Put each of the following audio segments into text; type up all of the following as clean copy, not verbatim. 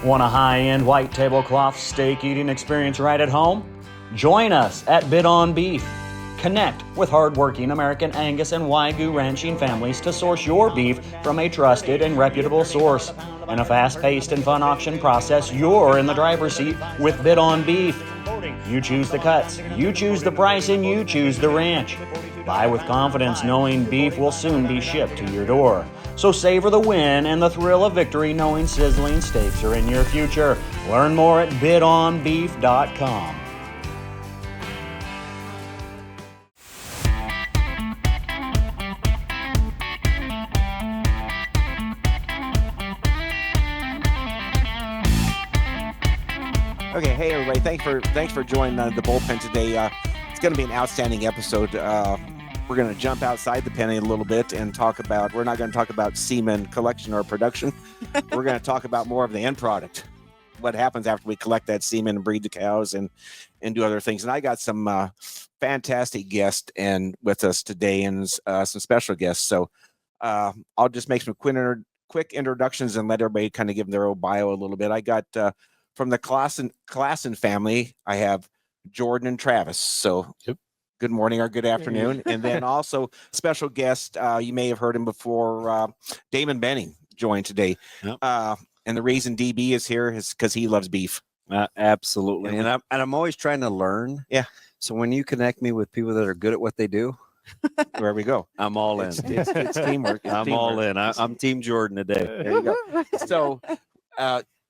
Want a high-end white tablecloth steak eating experience right at home? Join us at Bid on Beef. Connect with hardworking American Angus and Wagyu ranching families to source your beef from a trusted and reputable source. In a fast-paced and fun auction process, you're in the driver's seat with Bid on Beef. You choose the cuts, you choose the price, and you choose the ranch. Buy with confidence knowing beef will soon be shipped to your door. So savor the win and the thrill of victory knowing sizzling steaks are in your future. Learn more at bidonbeef.com. Okay, hey everybody! Thanks for joining the bullpen today. It's going to be an outstanding episode. We're going to jump outside the pen a little bit and talk about. We're not going to talk about semen collection or production. We're going to talk about more of the end product. What happens after we collect that semen and breed the cows and do other things. And I got some fantastic guests and with us today and some special guests. So I'll just make some quick introductions and let everybody kind of give their own bio a little bit. I got. From the Classen family, I have Jordan and Travis. So Good morning or good afternoon. And then also special guest, you may have heard him before, Damon Benning joined today. Yep. And the reason DB is here is because he loves beef. Absolutely. And I'm always trying to learn. Yeah. So when you connect me with people that are good at what they do, there we go. I'm all in. It's teamwork. I'm all in. I'm Team Jordan today. There you go. So,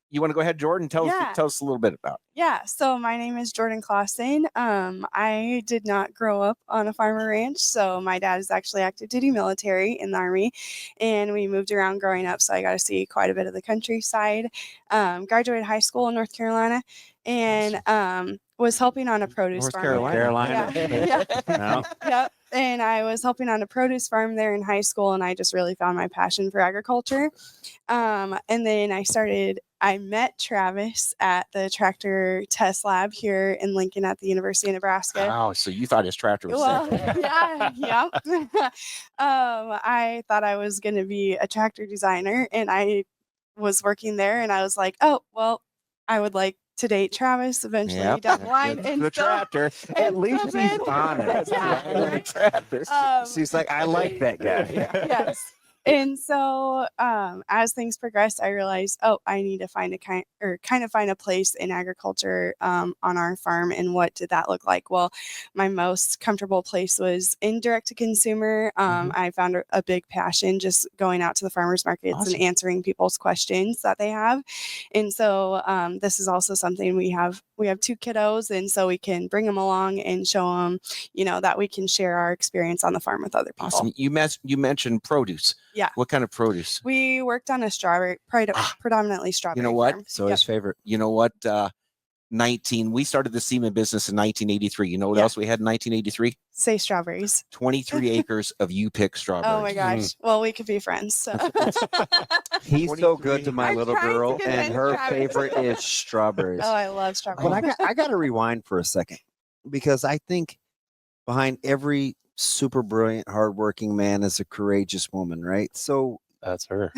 you want to go ahead, Jordan? Tell us a little bit about it. Yeah, so my name is Jordan Classen. I did not grow up on a farm or ranch, so my dad is actually active duty military in the Army, and we moved around growing up, so I got to see quite a bit of the countryside. Graduated high school in North Carolina, and was helping on a produce farm. North Carolina. Yeah. Yep. And I was helping on a produce farm there in high school, and I just really found my passion for agriculture. And then I met Travis at the tractor test lab here in Lincoln at the University of Nebraska. Oh, so you thought his tractor was sick. Yeah. I thought I was going to be a tractor designer, and I was working there, and I was like, oh, well, I would like to date Travis eventually down the line. And the tractor. At least he's honest. She's like, I like that guy. Yes. And so as things progressed, I realized, I need to find find a place in agriculture on our farm. And what did that look like? Well, my most comfortable place was in direct to consumer. I found a big passion just going out to the farmers markets and answering people's questions that they have. And so this is also something we have 2 kiddos, and so we can bring them along and show them, that we can share our experience on the farm with other people. Awesome. You mentioned produce. Yeah. What kind of produce? We worked on a predominantly strawberry. You know what? Farm. So his favorite. You know what? We started the semen business in 1983. You know what else we had in 1983? Say strawberries. 23 acres of you-pick strawberries. Oh my gosh. Well, we could be friends. So. He's so good to my little girl, and her favorite is strawberries. Oh, I love strawberries. But I got to rewind for a second, because I think behind every super brilliant, hardworking man is a courageous woman, right? So that's her.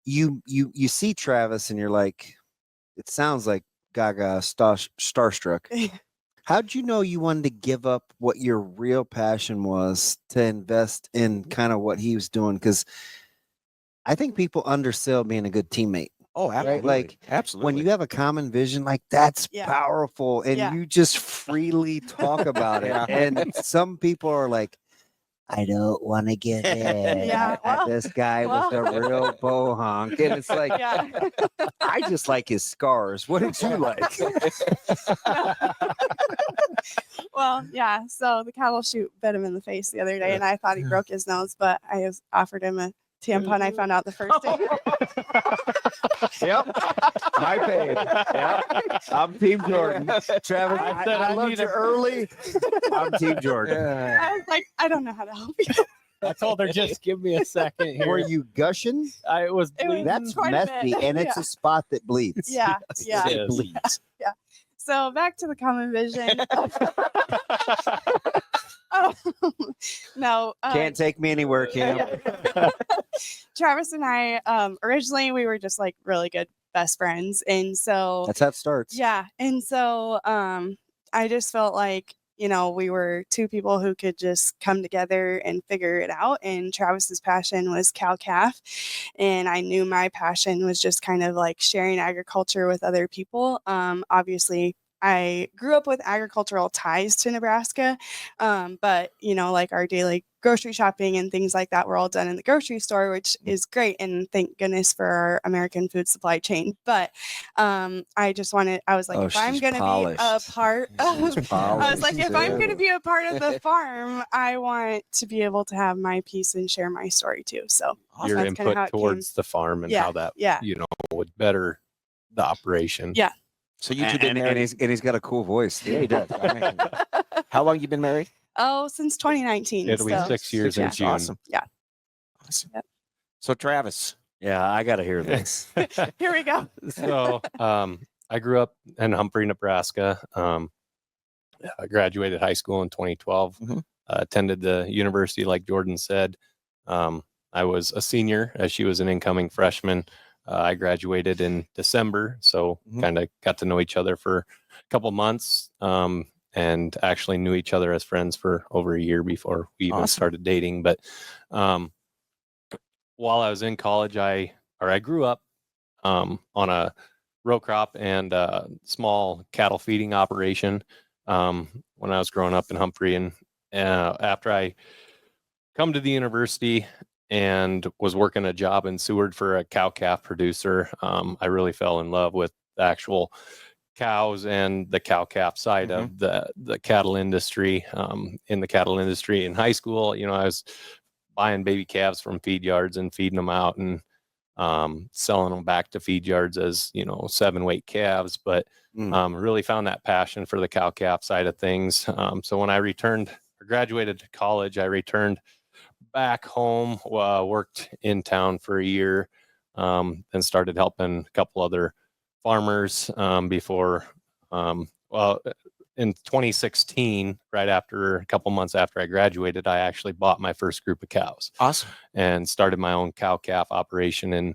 You see Travis, and you're like, it sounds like Gaga starstruck. How'd you know you wanted to give up what your real passion was to invest in kind of what he was doing? Because I think people undersell being a good teammate. Oh, absolutely. Right? Like, absolutely. When you have a common vision, like, that's powerful, and you just freely talk about it. And some people are like, I don't want to get in. This guy was a real bohonk. And it's like, I just like his scars. What did you like? Well, yeah. So the cattle chute bit him in the face the other day, and I thought he broke his nose, but I offered him a tampon. I found out the first day. Yep. My babe. Yep. I'm Team Jordan. Travis, I loved you early. I'm Team Jordan. I was like, I don't know how to help you. I told her, just give me a second here. Were you gushing? It was bleeding. That's messy, and it's a spot that bleeds. Yeah. It bleeds. Yeah. So back to the common vision. No. Can't take me anywhere, Cam. Travis and I, originally we were just like really good best friends. And so That's how it starts. yeah. And so I just felt like, you know, we were two people who could just come together and figure it out. And Travis's passion was cow calf. And I knew my passion was just kind of like sharing agriculture with other people. Obviously, I grew up with agricultural ties to Nebraska, but, you know, like our daily grocery shopping and things like that were all done in the grocery store, which is great. And thank goodness for our American food supply chain. But I just wanted, I was like, if I'm she's going to be a polished. part of, She's I was like, if I'm going to too. be a part of the farm, I want to be able to have my piece and share my story too. So Your that's kinda input how it came. towards the farm and Yeah, how that, yeah. you know, would better the operation. Yeah. So you two And, been and married? he's got a cool voice. Yeah, he does. How long you been married? Oh, since 2019. It'll be so 6 years in yeah. June. Awesome. Yeah. Awesome. Yep. So Travis, Yeah, I got to hear this. Here we go. So I grew up in Humphrey, Nebraska. I graduated high school in 2012. Mhm. Attended the university, like Jordan said. I was a senior as she was an incoming freshman. I graduated in December, so Mhm. kind of got to know each other for a couple months, and actually knew each other as friends for over a year before we even Awesome. started dating. But while I was in college, I grew up on a row crop and small cattle feeding operation when I was growing up in Humphrey. And after I come to the university and was working a job in Seward for a cow calf producer, I really fell in love with the actual cows and the cow calf side of the cattle industry. In the cattle industry in high school, you know, I was buying baby calves from feed yards and feeding them out and selling them back to feed yards as, you know, 7-weight calves, but really found that passion for the cow calf side of things. So when I graduated to college, I returned back home, worked in town for a year, and started helping a couple other farmers before, in 2016, right after a couple months after I graduated, I actually bought my first group of cows. awesome. And started my own cow calf operation in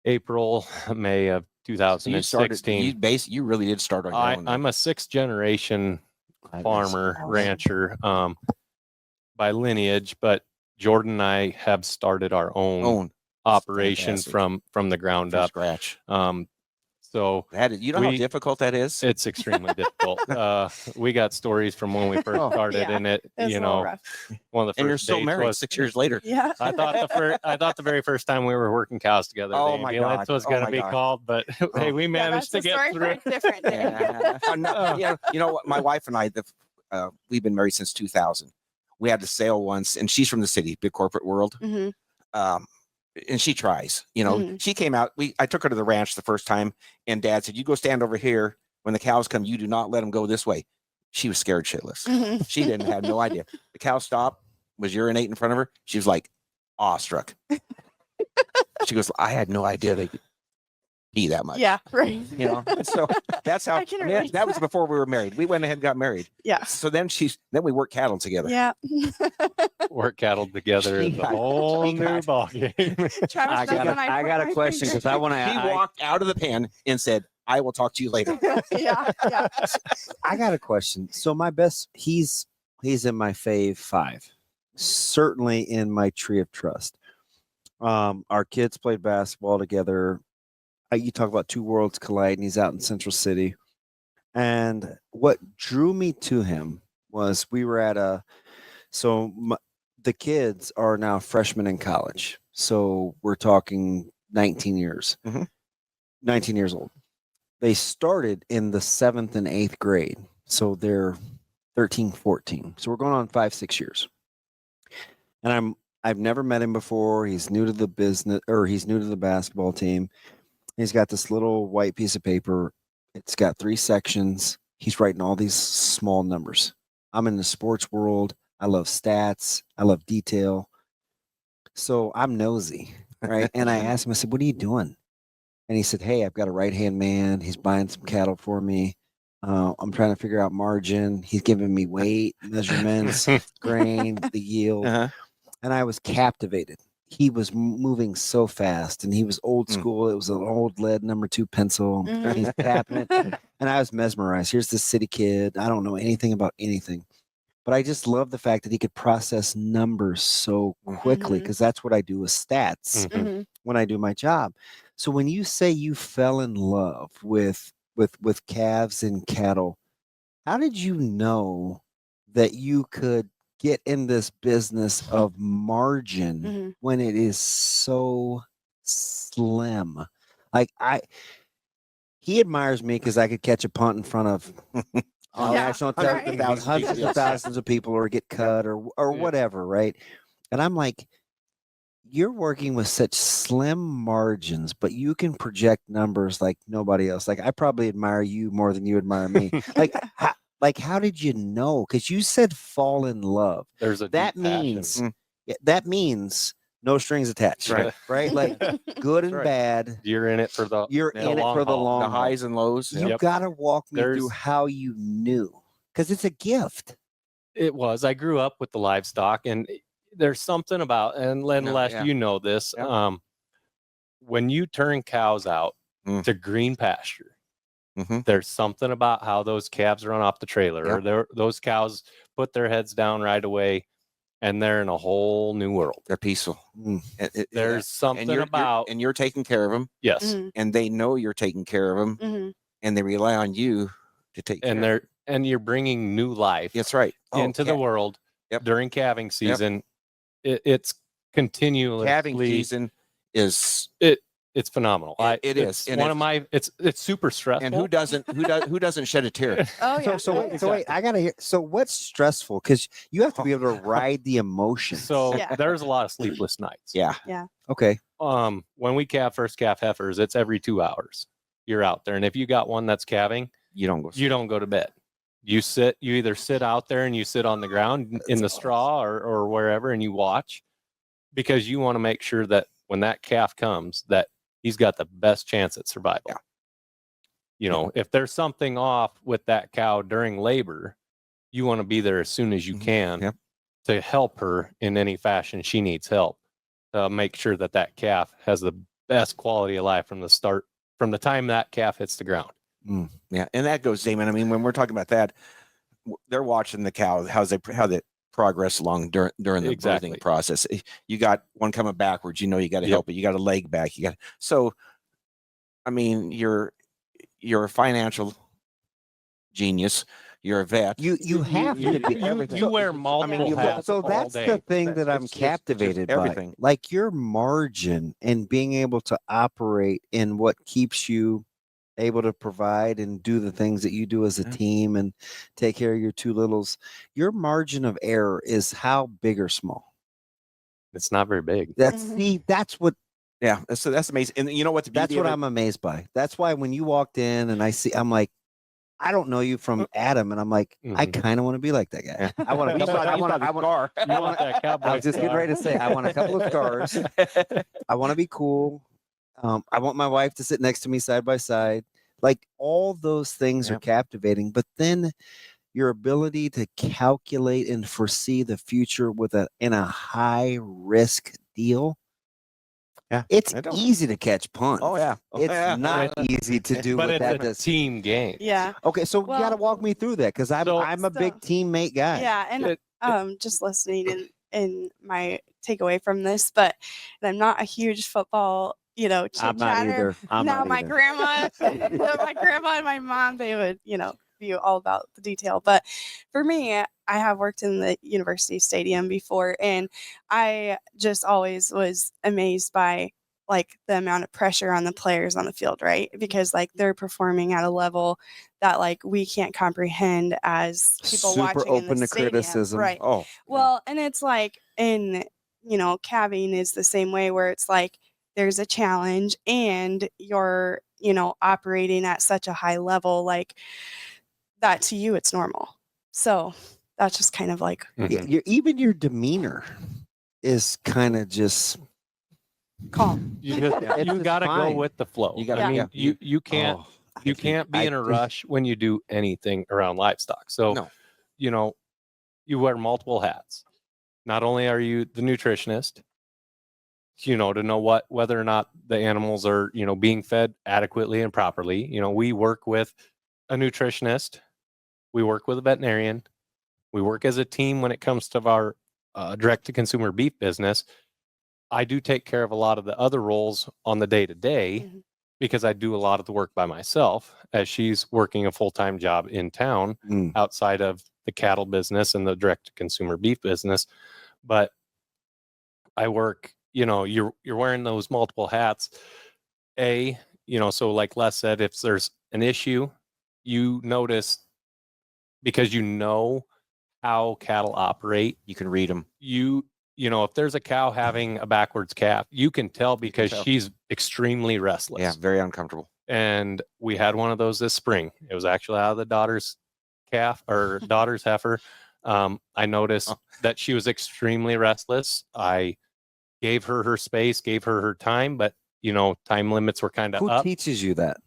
May of So you started. 2016. You really did start on your own. I'm a 6th generation That is farmer, awesome. rancher by lineage, but Jordan and I have started our own operation fantastic. from the ground From up. scratch. So You know how difficult that is? it's extremely difficult. We got stories from when we first started, Yeah. and it, It's you a little know, rough. one of the And you're first still dates married was 6 years later. Yeah. I thought the very first time we were working cows together, Oh the my ambulance God. was Oh going to my be God. called, but hey, we Yeah, managed that's to a get story through. for a different day. You know what? My wife and I, we've been married since 2000. We had to sail once, and she's from the city, big corporate world. Mhm. And she tries. You know, Mhm. she came out. I took her to the ranch the first time, and Dad said, "You go stand over here. When the cows come, you do not let them go this way." She was scared shitless. Mhm. She didn't have no idea. The cow stopped, was urinating in front of her. She was like awestruck. She goes, "I had no idea they could pee that much." Yeah, right. You know, so that's how I can mean, relate that to was that. before we were married. We went ahead and got married. Yeah. So then we worked cattle together. Yeah. Work cattle together is a whole She new got- ballgame. Travis I does when got put a my question finger- because I want He to. walked out of the pen and said, "I will talk to you later." Yeah. Yeah. I got a question. So my best, he's in my fave 5, certainly in my tree of trust. Our kids played basketball together. You talk about two worlds colliding. He's out in Central City, and what drew me to him was we were at the kids are now freshmen in college, so we're talking 19 years, Mhm. 19 years old. They started in the 7th and 8th grade, so they're 13, 14. So we're going on 5-6 years, and I've never met him before. He's new to the business, or he's new to the basketball team. He's got this little white piece of paper. It's got 3 sections. He's writing all these small numbers. I'm in the sports world. I love stats. I love detail. So I'm nosy, right? And I asked him, I said, "What are you doing?" And he said, "Hey, I've got a right-hand man. He's buying some cattle for me. I'm trying to figure out margin. He's giving me weight, measurements, grain, the yield." Uh-huh. And I was captivated. he was moving so fast, and he was old school. It was an old lead #2 pencil. Mhm. He's tapping it, and I was mesmerized. Here's this city kid. I don't know anything about anything, but I just love the fact that he could process numbers so quickly, Mhm. because that's what I do with stats Mhm. when I do my job. So when you say you fell in love with calves and cattle, how did you know that you could get in this business of margin Mhm. when it is so slim? Like he admires me because I could catch a punt in front of on Yeah, national right. television, Thousands of people, hundreds of yes. thousands of people, or get cut, or Yeah. whatever, right? And I'm like, you're working with such slim margins, but you can project numbers like nobody else. Like I probably admire you more than you admire me. How did you know? Because you said fall in love. There's a That deep passion. means that means no strings attached, Right. right? Like good and right. bad. You're in it for the You're the in it long for the haul. long The haul. highs and lows. You Yep. gotta walk me through There's- how you knew, because it's a gift. It was. I grew up with the livestock, and there's something about, and Les, yeah. you know this. Yeah. When you turn cows out to green pasture, there's something about how those calves run off the trailer, or those cows put their heads down right away, and they're in a whole new world. They're peaceful. There's something about, and you're taking care of them, yes, Mhm. and they know you're taking care of them, Mhm. and they rely on you to take care and of them. you're bringing new life That's right. into the world Yep. during calving season. It's continuously Calving season is it's phenomenal. it is. It's And one of my. It's super stressful. and who doesn't shed a tear? Oh yeah. So wait, I gotta hear. So what's stressful? Because you have to be able to ride the emotions. So Yeah. there's a lot of sleepless nights. Yeah. Okay. When we first calf heifers, it's every 2 hours. You're out there, and if you got one that's calving, You don't go. you don't go to bed. You either sit out there and you sit on the ground in the straw or wherever, and you watch, because you want to make sure that when that calf comes, that he's got the best chance at survival. Yeah. You know, if there's something off with that cow during labor, you want to be there as soon as you can Yep. to help her in any fashion she needs help, to make sure that that calf has the best quality of life from the time that calf hits the ground. Yeah, and that goes, Damon. I mean, when we're talking about that, they're watching the cow, how they progress along during the Exactly. birthing process. You got one coming backwards, you know, you got to help it. You got a leg back. So, I mean, you're a financial genius. You're a vet. You have to be everything. You wear multiple hats So all that's day. the thing that I'm It's just captivated by. everything. Like your margin and being able to operate in what keeps you able to provide and do the things that you do as a team and take care of your two littles. Your margin of error is how big or small? It's not very big. That's what Yeah, that's amazing. And you know what? that's what I'm amazed by. That's why when you walked in and I'm like, I don't know you from Adam, and I'm like, I kind of want to be like that guy. I want to. I want that cowboy. I was just getting ready to say, I want a couple of scars. I want to be cool. I want my wife to sit next to me side by side. Like all those things are captivating, but then your ability to calculate and foresee the future in a high risk deal. Yeah, it's easy to catch punts. Oh yeah, it's not easy to do but what that it's does. a team game. Yeah. Okay, so you got to walk me through that, because I'm a big teammate guy. Yeah, and just listening in my takeaway from this, but I'm not a huge football, chit I'm not chatter. either. Now my either. grandma, my grandma and my mom, they would, be all about the detail. But for me, I have worked in the university stadium before, and I just always was amazed by like the amount of pressure on the players on the field, right? Because like they're performing at a level that like we can't comprehend as people Super watching in the open to stadium, criticism. right? Oh, Well, and it's like calving is the same way, where it's like there's a challenge and you're, operating at such a high level, like that to you, it's normal. So that's just kind of like even your demeanor is kind of just calm. You got to go with the flow. You gotta- I mean, yeah. you can't you can't be in a rush when you do anything around livestock. So, No. You wear multiple hats. Not only are you the nutritionist, to know whether or not the animals are, being fed adequately and properly. We work with a nutritionist, we work with a veterinarian, we work as a team when it comes to our direct to consumer beef business. I do take care of a lot of the other roles on the day to day because I do a lot of the work by myself, as she's working a full-time job in town outside of the cattle business and the direct to consumer beef business. But I work, you're wearing those multiple hats. So like Les said, if there's an issue, you notice, because how cattle operate. You can read them. If there's a cow having a backwards calf, you can tell because she's extremely restless. Yeah, very uncomfortable. And we had one of those this spring. It was actually out of the daughter's calf or daughter's heifer. I noticed that she was extremely restless. I gave her her space, gave her her time, but time limits were kind of Who up. teaches you that?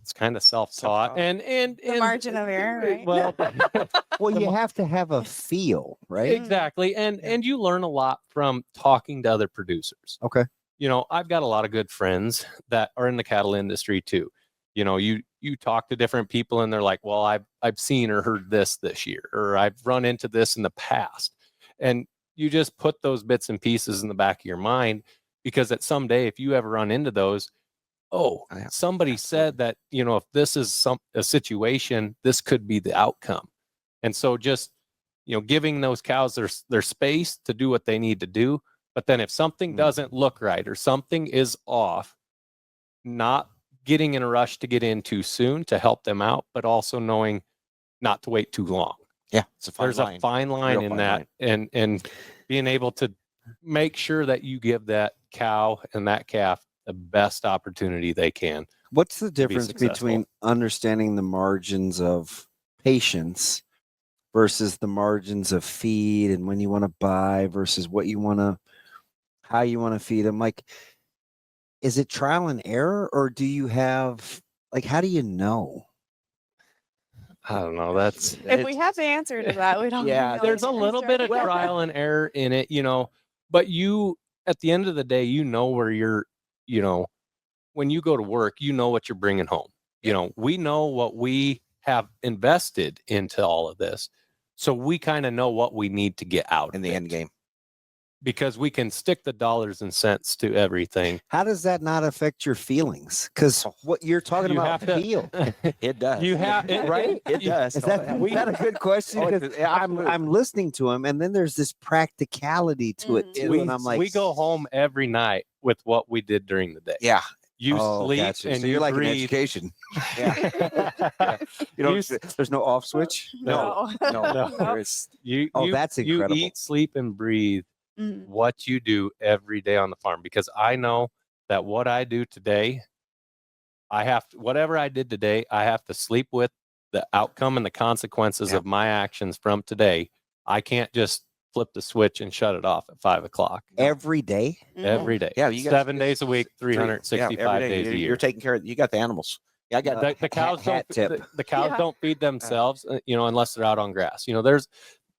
It's kind of self-taught, and The margin of error, right? Well, Well, you have to have a feel, right? exactly, and you learn a lot from talking to other producers. Okay. I've got a lot of good friends that are in the cattle industry too. You talk to different people, and they're like, "Well, I've seen or heard this year, or I've run into this in the past," and you just put those bits and pieces in the back of your mind, because at someday, if you ever run into those, somebody said that, if this is a situation, this could be the outcome. And so just, giving those cows their space to do what they need to do. But then if something doesn't look right or something is off, not getting in a rush to get in too soon to help them out, but also knowing not to wait too long. Yeah, it's a fine There's line. a fine line Real in fine that, line. and being able to make sure that you give that cow and that calf the best opportunity they can. What's the difference successful. between understanding the margins of patience versus the margins of feed, and when you want to buy versus how you want to feed them? Like, is it trial and error, or do you have, how do you know? I don't know. If we have the answer to that, we don't. Yeah, know There's the a little answer. bit of trial and error in it, but at the end of the day, where you're, when you go to work, what you're bringing home. We know what we have invested into all of this. So we kind of know what we need to get out in the end game. Because we can stick the dollars and cents to everything. How does that not affect your feelings? Because what you're talking about feel. It does. You have it, right? It does. Is that a good question? Because I'm listening to him, and then there's this practicality to it too, and I'm like, we go home every night with what we did during the day. Yeah. You sleep gotcha. and So you you're like breathe. an education. Yeah. There's no off switch. No. That's incredible. You eat, sleep, and breathe what you do every day on the farm, because I know that what I do today, whatever I did today, I have to sleep with the outcome and the consequences of my actions from today. I can't just flip the switch and shut it off at 5 o'clock. Every day? Every day. Yeah, you got 7 days a week, 365 every day. days a year. You're taking care of. You got the animals. Yeah, I got the cows. The cows Yeah. don't feed themselves, unless they're out on grass.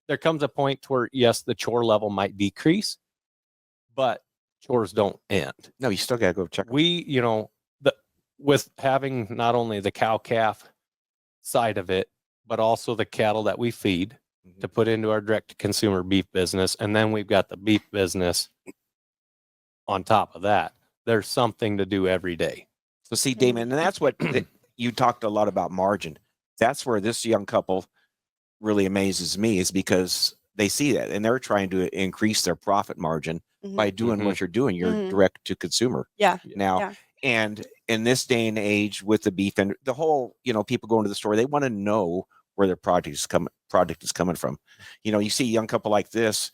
There comes a point where yes, the chore level might decrease, but chores don't end. No, you still got to go check. With having not only the cow calf side of it, but also the cattle that we feed to put into our direct to consumer beef business, and then we've got the beef business on top of that. There's something to do every day. So see, Damon, and that's what you talked a lot about margin. That's where this young couple really amazes me, is because they see that and they're trying to increase their profit margin by doing what you're doing. You're direct to consumer. Yeah. Now, Yeah. and in this day and age with the beef and the whole, people going to the store, they want to know where their product is coming from. You see a young couple like this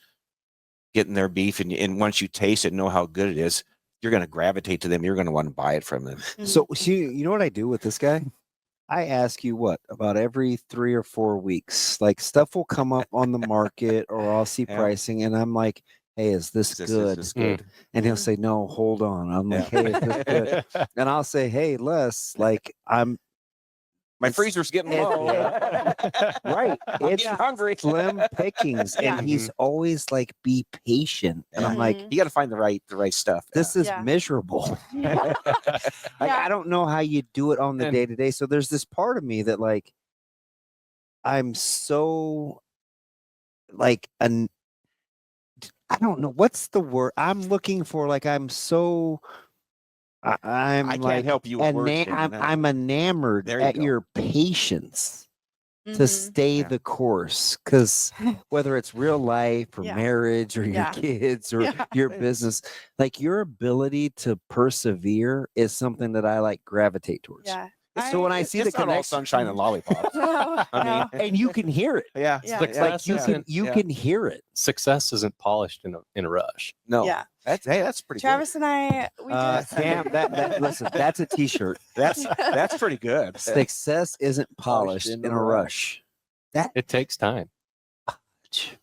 getting their beef, and once you taste it and know how good it is, you're going to gravitate to them. You're going to want to buy it from them. So you know what I do with this guy? I ask you about every 3 or 4 weeks, like stuff will come up on the market, or I'll see pricing, and I'm like, hey, is this good? Is good. And he'll say, no, hold on. I'm like, hey, is this good? And I'll say, hey, Les, like My freezer's getting low. Right. I'm It's getting hungry. slim pickings. Yeah. And he's always like, be patient. And I'm like, Mhm. You got to find the right stuff. this is Yeah. miserable. Yeah. Like, Yeah. I don't know how you do it on the And- day to day. So there's this part of me that like, I'm so like an I don't know what's the word I'm looking for. Like I'm so I'm I can't like help you with words, Damon. I'm enamored There you at go. your patience to Mhm. stay Yeah. the course. Because whether it's real life or Yeah. marriage or your Yeah. kids or Yeah. your business, like your ability to persevere is something that I like gravitate towards. Yeah. So when I see the it's not all connection, sunshine and lollipops. No, I mean, no. and you can hear it. Yeah. Yeah. Like Success you isn't- can hear it. Success isn't polished in a rush. No. Yeah. That's pretty Travis and I, we did. Damn, that listen, that's a t-shirt. good. That's pretty good. Success isn't polished in a rush. That It takes time. Fudge.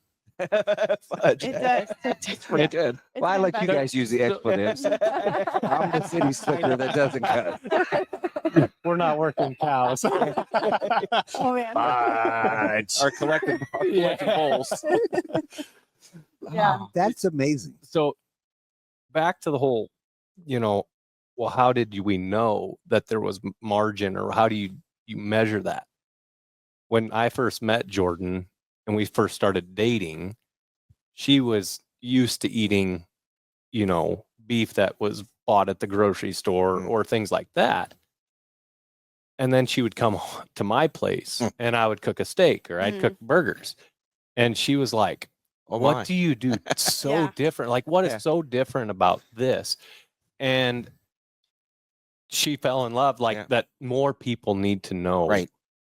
It does. It's pretty good. It's well, I been like you better. guys use the expletives. I'm the city slicker that doesn't cut. We're not working cows. Oh man. Our collective bowls. Yeah. That's amazing. So back to the whole, well, how did we know that there was margin, or how do you measure that? When I first met Jordan and we first started dating, she was used to eating, beef that was bought at the grocery store or things like that. And then she would come to my place and I would cook a steak or I'd cook burgers. And she was like, Oh, what my. do you do so Yeah. different? Like, what Yeah. is so different about this? And she fell in love like Yeah. that. More people need to know, Right.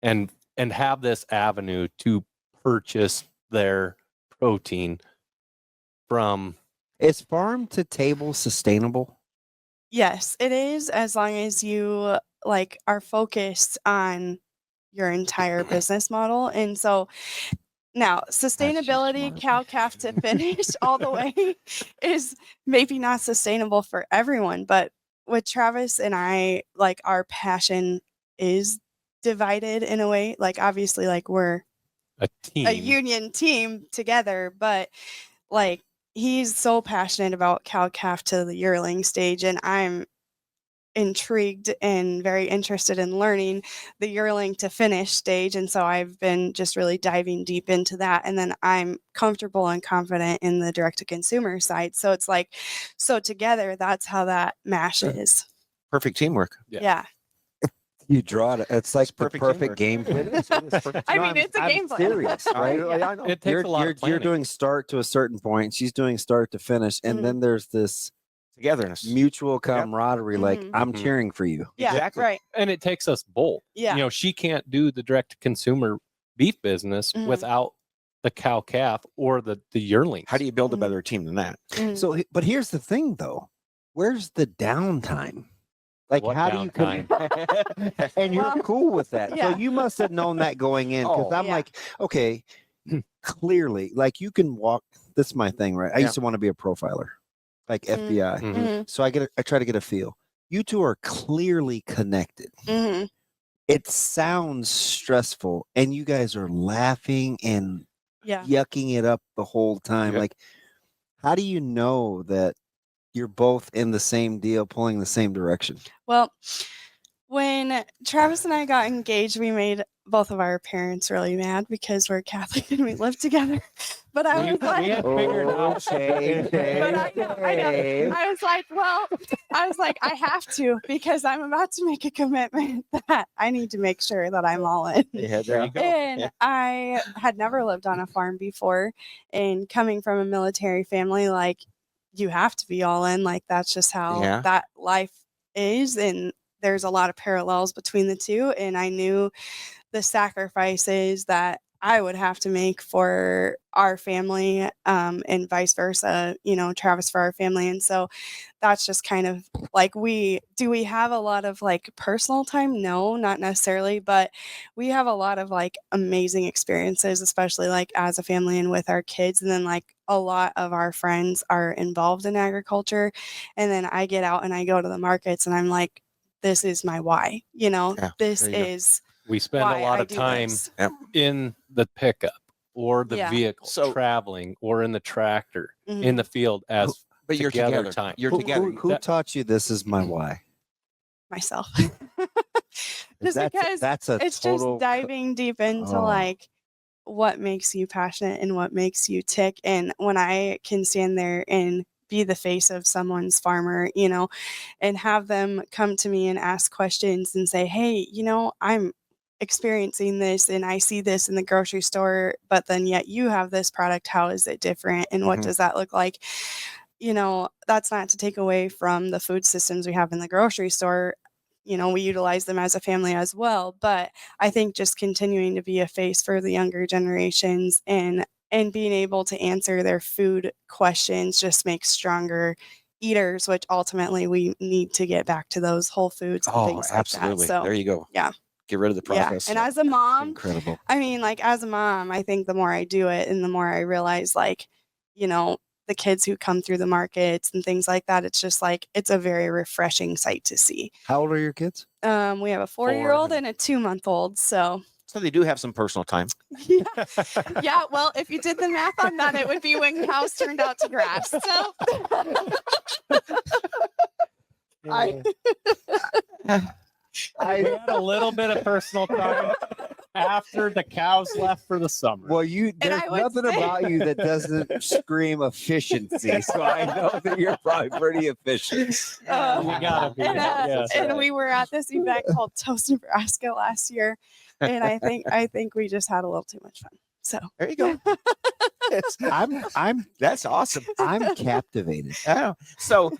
and have this avenue to purchase their protein from. Is farm to table sustainable? Yes, it is, as long as you like are focused on your entire business model. And so now sustainability, smart. cow calf to finish all the way is maybe not sustainable for everyone. But with Travis and I, like our passion is divided in a way. Like obviously, like we're A team. a union team together, but like he's so passionate about cow calf to the yearling stage, and I'm intrigued and very interested in learning the yearling to finish stage. And so I've been just really diving deep into that. And then I'm comfortable and confident in the direct to consumer side. So it's like, so together, that's how that mashes. Perfect teamwork. Yeah. Yeah. You draw it. It's like the perfect perfect game teamwork. plan. I No, mean, it's a I'm game plan. serious, right? I know. It takes a lot of You're planning. doing start to a certain point. She's doing start to finish, and Mhm. then there's this Togetherness. mutual camaraderie. Like Mhm. I'm Mhm. cheering for you. Yeah. Exactly. Right. And it takes us both. Yeah. She can't do the direct to consumer beef business Mhm. without the cow calf or the yearlings. How do you build a Mhm. better team than that? Mhm. So, but here's the thing, though. Where's the downtime? Like, What how do you come? And you're Well, cool with that. yeah. So you must have known that going in, because Oh. I'm Yeah. like, okay, clearly, like you can walk. This is my thing, right? I Yeah. used to want to be a profiler, like FBI. Mhm. Mhm. So I try to get a feel. You two are clearly connected. Mhm. It sounds stressful, and you guys are laughing and Yeah. yucking it up the whole time. Yep. Like, how do you know that you're both in the same deal, pulling the same direction? Well, when Travis and I got engaged, we made both of our parents really mad because we're Catholic and we live together. But I was like, had figured out. but I know. I was like, well, I have to, because I'm about to make a commitment that I need to make sure that I'm all in. Yeah, there you go. And Yeah. I had never lived on a farm before, and coming from a military family, like you have to be all in. Like that's just how Yeah. that life is, and there's a lot of parallels between the two. And I knew the sacrifices that I would have to make for our family, and vice versa, Travis for our family. And so that's just kind of like, we have a lot of like personal time? No, not necessarily, but we have a lot of like amazing experiences, especially like as a family and with our kids. And then like a lot of our friends are involved in agriculture. And then I get out and I go to the markets and I'm like, this is my why, Yeah, this there you go. is we spend why a lot I of do time this. in the pickup or the Yeah. vehicle, So- traveling, or in the tractor, Mhm. in the field as But you're together together. time. You're Who, together. who taught you this is my why? Myself. Is Just because that's a it's total just diving deep into Oh. like what makes you passionate and what makes you tick. And when I can stand there and be the face of someone's farmer, and have them come to me and ask questions and say, hey, I'm experiencing this and I see this in the grocery store, but then yet you have this product. How is it different? And what Mhm. does that look like? That's not to take away from the food systems we have in the grocery store. We utilize them as a family as well. But I think just continuing to be a face for the younger generations and being able to answer their food questions just makes stronger eaters, which ultimately we need to get back to those whole foods and Oh, things absolutely. like that. So There you go. yeah. Get rid of the process. And as a mom, incredible. I mean, like as a mom, I think the more I do it and the more I realize like, the kids who come through the markets and things like that, it's just like, it's a very refreshing sight to see. How old are your kids? We have a 4-year-old and a 2-month-old. So So they do have some personal time. yeah. Yeah. Well, if you did the math on that, it would be when cows turned out to grass. So I We had a little bit of personal time after the cows left for the summer. well, there's I would nothing say- about you that doesn't scream efficiency. So I know that you're probably pretty efficient. We gotta be. And, Yes. and we were at this event called Toast Nebraska last year, and I think we just had a little too much fun. So There you go. That's awesome. I'm captivated. Yeah. So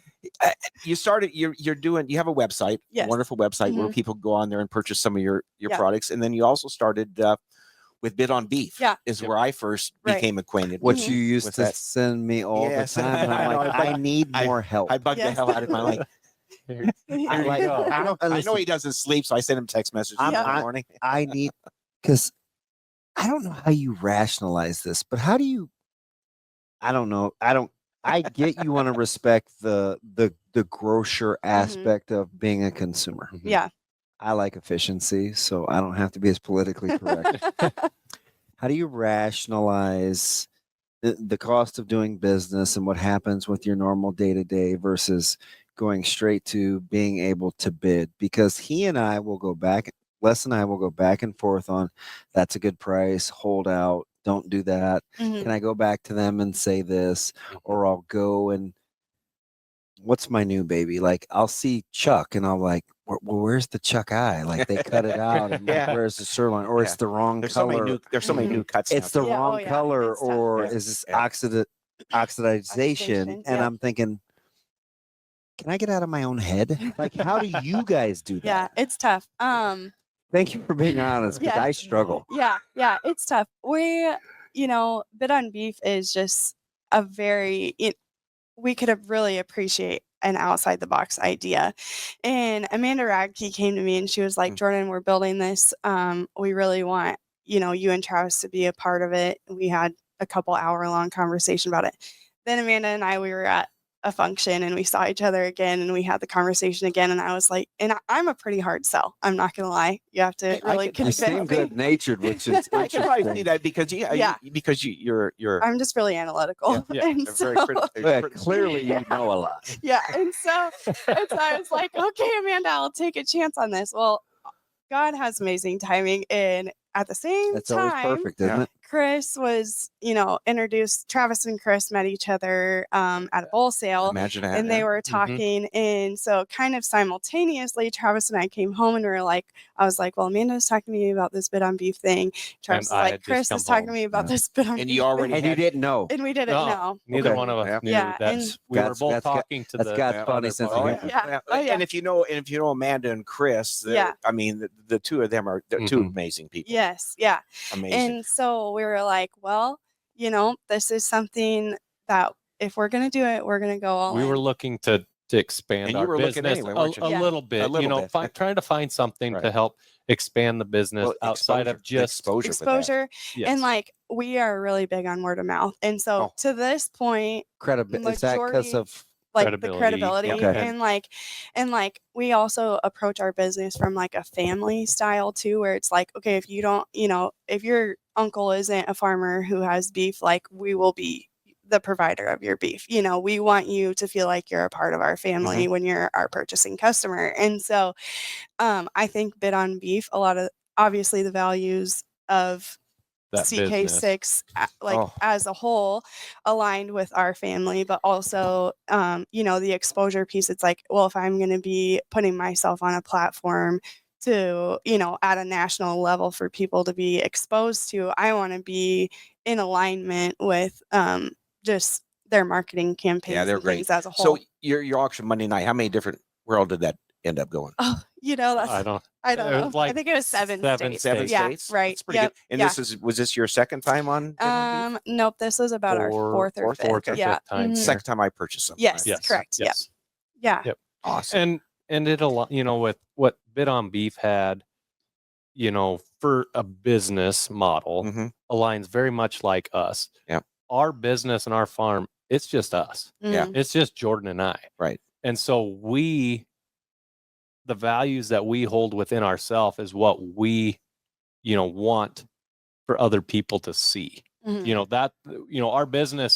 you started. You have a website, Yes. a wonderful website where Mhm. people go on there and purchase some of your Yeah. products, and then you also started with Bid on Beef. Yeah. is where I first Right. became acquainted. What with you used with to that. send me all Yes. the time. And I'm I know, like, but I need more help. I bugged the Yes. hell out of my life. Here you like- go. I know he doesn't sleep, so I send him text messages in the morning. I need, because I don't know how you rationalize this, but how do you? I don't know. I get you want to respect the grocer aspect of being a consumer. yeah. I like efficiency, so I don't have to be as politically correct. How do you rationalize the cost of doing business and what happens with your normal day to day versus going straight to being able to bid? Because Les and I will go back and forth on that's a good price, hold out, don't do that. Mhm. Can I go back to them and say this? Or I'll go and what's my new baby? Like I'll see Chuck and I'll like, well, where's the Chuck eye? Like they cut it out and Yeah. where's the sirloin? Or Yeah. it's the wrong There's so color. many new cuts. It's now. the Yeah, wrong oh, yeah, color, it's tough. or Yeah. is this Yeah. oxidization? Oxidation, And yeah. I'm thinking, can I get out of my own head? Like, how do you guys do that? Yeah, it's tough. Thank you for being honest, because Yeah. I struggle. Yeah, it's tough. Bid on Beef is just we could have really appreciate an outside the box idea. And Amanda Radke came to me and she was like, Jordan, we're building this. We really want, you and Travis to be a part of it. We had a couple hour-long conversation about it. Then Amanda and we were at a function and we saw each other again and we had the conversation again. And I was like, I'm a pretty hard sell. I'm not going to lie. You have to really You convince seem me. good natured, which is I can probably see that because you're I'm just really analytical. Yeah, And a very so- critical. clearly you know a lot. yeah. And so I was like, okay, Amanda, I'll take a chance on this. Well, God has amazing timing. And at the same That's always time, perfect, isn't it? Chris was, introduced. Travis and Chris met each other at a bull sale. Imagine that. And they were Mm-hmm. talking. And so kind of simultaneously, Travis and I came home and I was like, well, Amanda's talking to me about this Bid on Beef thing. Travis is I like, had just Chris come is talking to home. me about Yeah. this Bid on And Beef you already thing. And you didn't know. And we didn't know. Neither Okay. one of us Yeah. knew. Yeah, That's we were God's- both that's God- talking to That's the God's other funny sense of party. humor. Yeah. Oh, yeah. And if you know Amanda and Chris, Yeah. I mean the two of them are two Mhm. amazing people. Yes. Yeah. Amazing. And so we were like, well, this is something that if we're going to do it, we're going to go all We in. were looking to expand And you our were looking business anyway, weren't you? a Yeah. little bit. A little bit. Trying to find something Right. to help expand the business Well, outside of exposure, the just exposure. with that. exposure. yes. And like, we are really big on word of mouth. And so Oh. to this point, Credibility. Is that because Majority- of like the Credibility, credibility okay. and like we also approach our business from like a family style too, where it's like, okay, if you don't, if your uncle isn't a farmer who has beef, like we will be the provider of your beef. We want you to feel like you're a part of our family when you're our purchasing customer. And so I think Bid on Beef, a lot of obviously the values of that business. CK6 Oh. as a whole aligned with our family, but also the exposure piece. It's like, well, if I'm going to be putting myself on a platform to at a national level for people to be exposed to, I want to be in alignment with just their marketing campaigns. Yeah, they're and great. things as a whole. So your auction Monday night, how many different world did that end up going? Oh, that's I don't I it know. was like I think it was seven states. Seven Yeah, states. right. That's pretty Yep. good. And Yeah. was this your second time on? Bid on Beef? Nope. This was about our fourth or fifth. fourth or Yeah. fifth time. Mhm. here. Second time I purchased something. Yes. right? Correct. Yes. Yeah. Yep. Awesome. And it'll, with what Bid on Beef had, for a business model, Mhm. aligns very much like us. Yep. Our business and our farm, it's just us. Yeah. Mhm. It's just Jordan and I. Right. And so the values that we hold within ourselves is what we, want for other people to see. Mhm. That, our business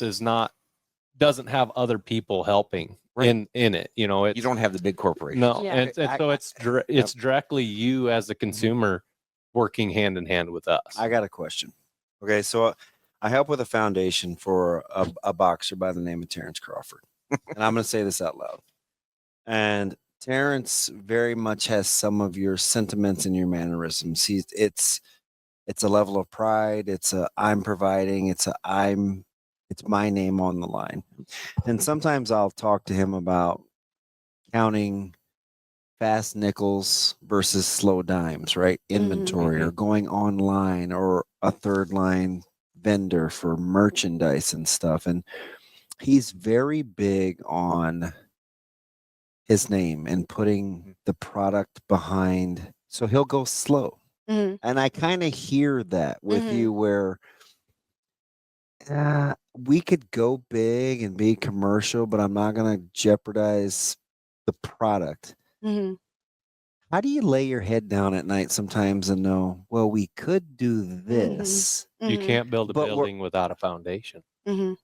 doesn't have other people helping Right. in it. You don't have the big corporation. No, Yeah. and so it's directly you as the consumer working hand in hand with us. I got a question. Okay, so I help with a foundation for a boxer by the name of Terrence Crawford, and I'm going to say this out loud. And Terrence very much has some of your sentiments and your mannerisms. It's a level of pride. It's I'm providing. It's my name on the line. And sometimes I'll talk to him about counting fast nickels versus slow dimes, right? Inventory or going online or a third line vendor for merchandise and stuff. And he's very big on his name and putting the product behind. So he'll go slow. Mhm. And I kind of hear that with you where we could go big and be commercial, but I'm not going to jeopardize the product. Mhm. How do you lay your head down at night sometimes and know, well, we could do this? You Mhm. can't build a But we're- building without a foundation. Mhm.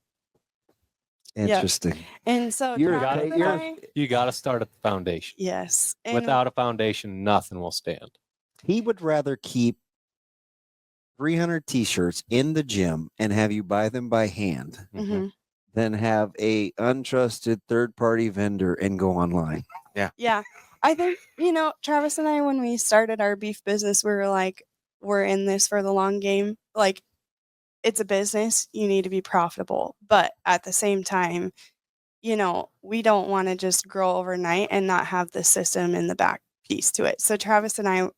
Interesting. And so You're- Travis and you're- I, You got to start at the foundation. yes. And Without a foundation, nothing will stand. He would rather keep 300 t-shirts in the gym and have you buy them by hand Mhm. than have a untrusted third-party vendor and go online. Yeah. I think, Travis and I, when we started our beef business, we were like, we're in this for the long game. Like, it's a business. You need to be profitable. But at the same time, we don't want to just grow overnight and not have the system in the back piece to it. So Travis and I,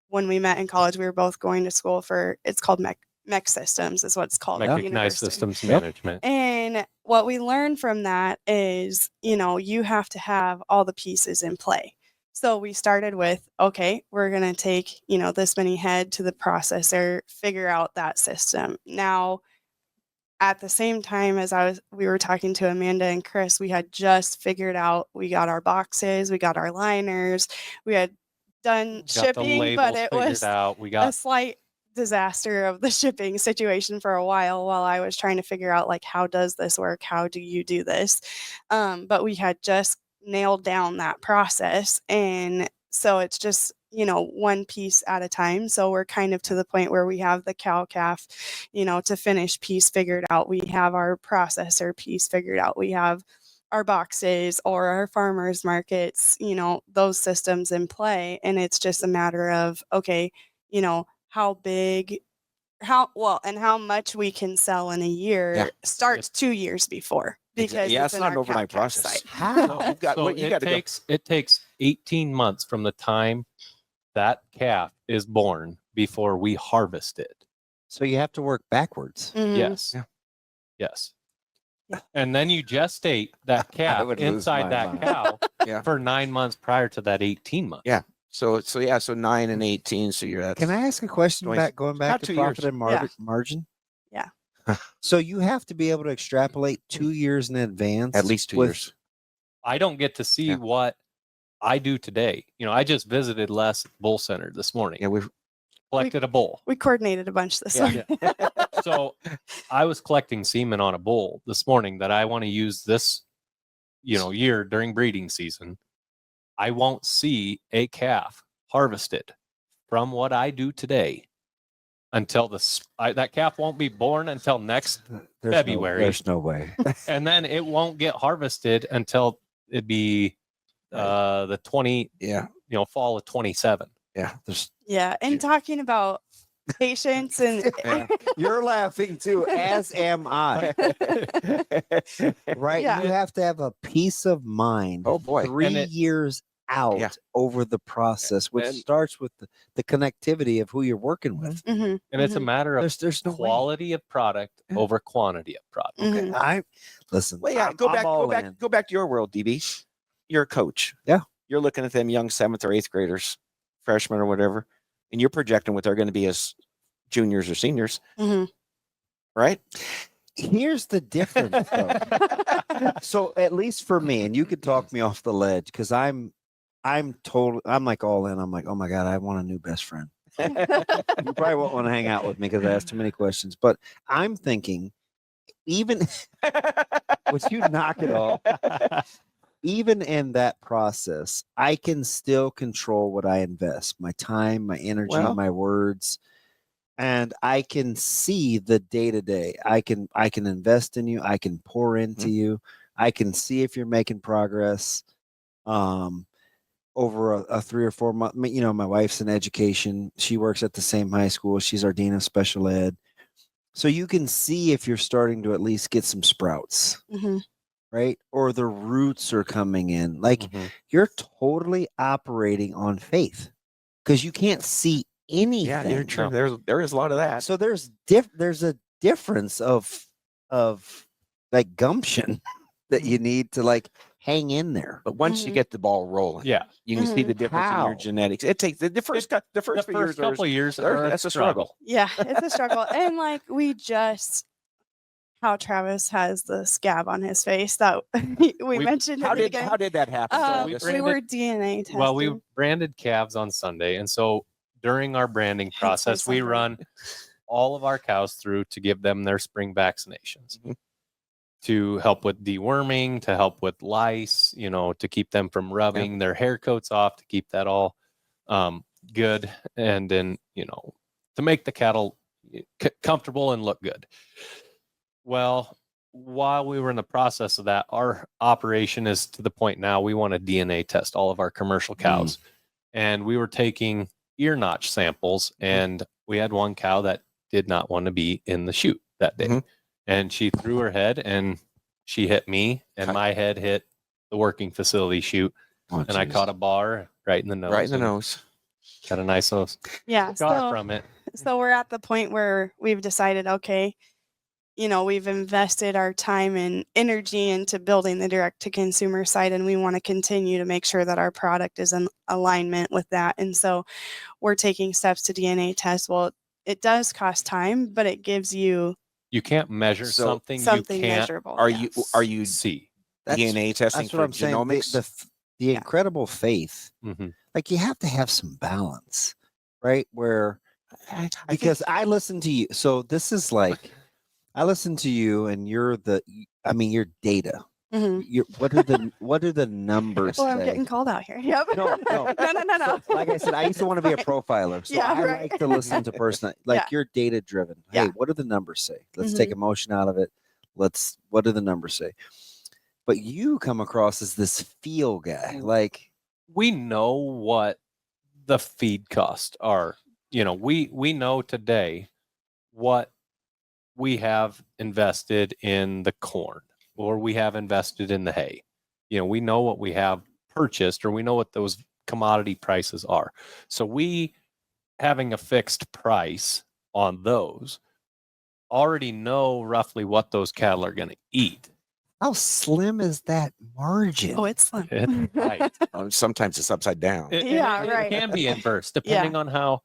when we met in college, we were both going to school it's called mech systems is what it's called. at Mechanized university. systems Yep. management. And what we learned from that is, you have to have all the pieces in play. So we started with, okay, we're going to take, this many head to the processor, figure out that system. Now, at the same time as we were talking to Amanda and Chris, we had just figured out, we got our boxes, we got our liners, we had done Got the shipping, but labels it figured was out. We a got slight disaster of the shipping situation for a while I was trying to figure out, like, how does this work? How do you do this? But we had just nailed down that process. And so it's just, one piece at a time. So we're kind of to the point where we have the cow calf, to finish piece figured out. We have our processor piece figured out. We have our boxes or our farmers markets, those systems in play. And it's just a matter of, okay, how big, and how much we can sell in a year starts 2 years before, because Yeah, it's in not an our overnight cow calf process. site. How? You've got, so you it got to go. takes 18 months from the time that calf is born before we harvest it. So you have to work backwards. Mhm. Yes. Yeah. Yes. Yeah. And then you gestate that calf would lose inside my that mind. cow Yeah. for 9 months prior to that 18 months. Yeah. So 9 and 18. So you're at. Can I ask a question Twice. going back About to 2 profit years. and Yeah. margin? Yeah. So you have to be able to extrapolate 2 years in advance. At least 2 with years. I don't get to see Yeah. what I do today. I just visited Les Bull Center this morning. Yeah, we've Collected a bull. We coordinated a bunch this Yeah. morning. So I was collecting semen on a bull this morning that I want to use this, year during breeding season. I won't see a calf harvested from what I do today until that calf won't be born until next February. There's no way. And then it won't get harvested until it'd be the 20, yeah, fall of 27. yeah. There's Yeah, and talking about patience and yeah. You're laughing too, as am I. Right? Yeah. You have to have a peace of mind. Oh boy. 3 And it- years out Yeah. over the process, which And- starts with the connectivity of who you're working with. Mhm, And it's a matter of There's no way. quality of product Yeah. over quantity of product. mhm. I listen. Well, yeah. I'm Go back. all in. Go back to your world, DB. You're a coach. Yeah. You're looking at them young 7th or 8th graders, freshmen or whatever, and you're projecting what they're going to be as juniors or seniors, Mhm. right? Here's the difference, though. So at least for me, and you could talk me off the ledge because I'm like all in. I'm like, oh my God, I want a new best friend. You probably won't want to hang out with me because I asked too many questions. But I'm thinking, even would you knock it off? Even in that process, I can still control what I invest, my time, my energy, Well- my words, and I can see the day to day. I can invest in you. I can pour into you. I can see if you're making progress. Over a 3 or 4 month, my wife's in education. She works at the same high school. She's our dean of special ed. So you can see if you're starting to at least get some sprouts, Mhm. right? Or the roots are coming in. Like Mhm. you're totally operating on faith because you can't see anything. Yeah, you're true. No. There is a lot of that. So there's a difference of like gumption that you need to like hang in there. But once you Mhm. get the ball rolling, Yeah. you can see Mhm. the difference in How? your genetics. It takes the first few The years. first couple of years, That's a struggle. Yeah, it's a struggle. And like how Travis has the scab on his face that we mentioned How at the did beginning. that happen? we We branded- were DNA testing. Well, we branded calves on Sunday. And so during our branding Hence my process, we sunburn. run all of our cows through to give them their spring vaccinations Mhm. to help with deworming, to help with lice, to keep them from rubbing their hair coats off, to keep that all good. And then, to make the cattle comfortable and look good. Well, while we were in the process of that, our operation is to the point now we want to DNA test all of our commercial cows. And we were taking ear notch samples, and we had one cow that did not want to be in the chute that day. Mhm. And she threw her head and she hit me, and my head hit the working facility chute. Oh, And I geez. caught a bar right in the nose. Right in the and nose. Got a nice little Yeah, scar from it. so we're at the point where we've decided, okay, we've invested our time and energy into building the direct to consumer side, and we want to continue to make sure that our product is in alignment with that. And so we're taking steps to DNA test. Well, it does cost time, but it gives you You can't measure So- something, something you can't measurable. Are yes. you see. DNA testing That's for what I'm saying. genomics? The incredible faith, Mhm. like you have to have some balance, right? Where I think- because I listen to you. So this is like I listen to you, and you're your data. Mhm. What do the numbers Well, I'm say? getting called out here. Yep. No, no. no. So, like I said, I used to want to be a profiler. So Yeah, I right. like to listen to person like Yeah. you're data driven. Hey, Yeah. what do the numbers say? Let's take emotion out of it. What do the numbers say? But you come across as this feel guy. Like We know what the feed costs are. We know today what we have invested in the corn, or we have invested in the hay. We know what we have purchased, or we know what those commodity prices are. So we, having a fixed price on those, already know roughly what those cattle are going to eat. how slim is that margin? Oh, it's slim. It's tight. Sometimes it's upside down. Yeah, right. It can be inverse depending on how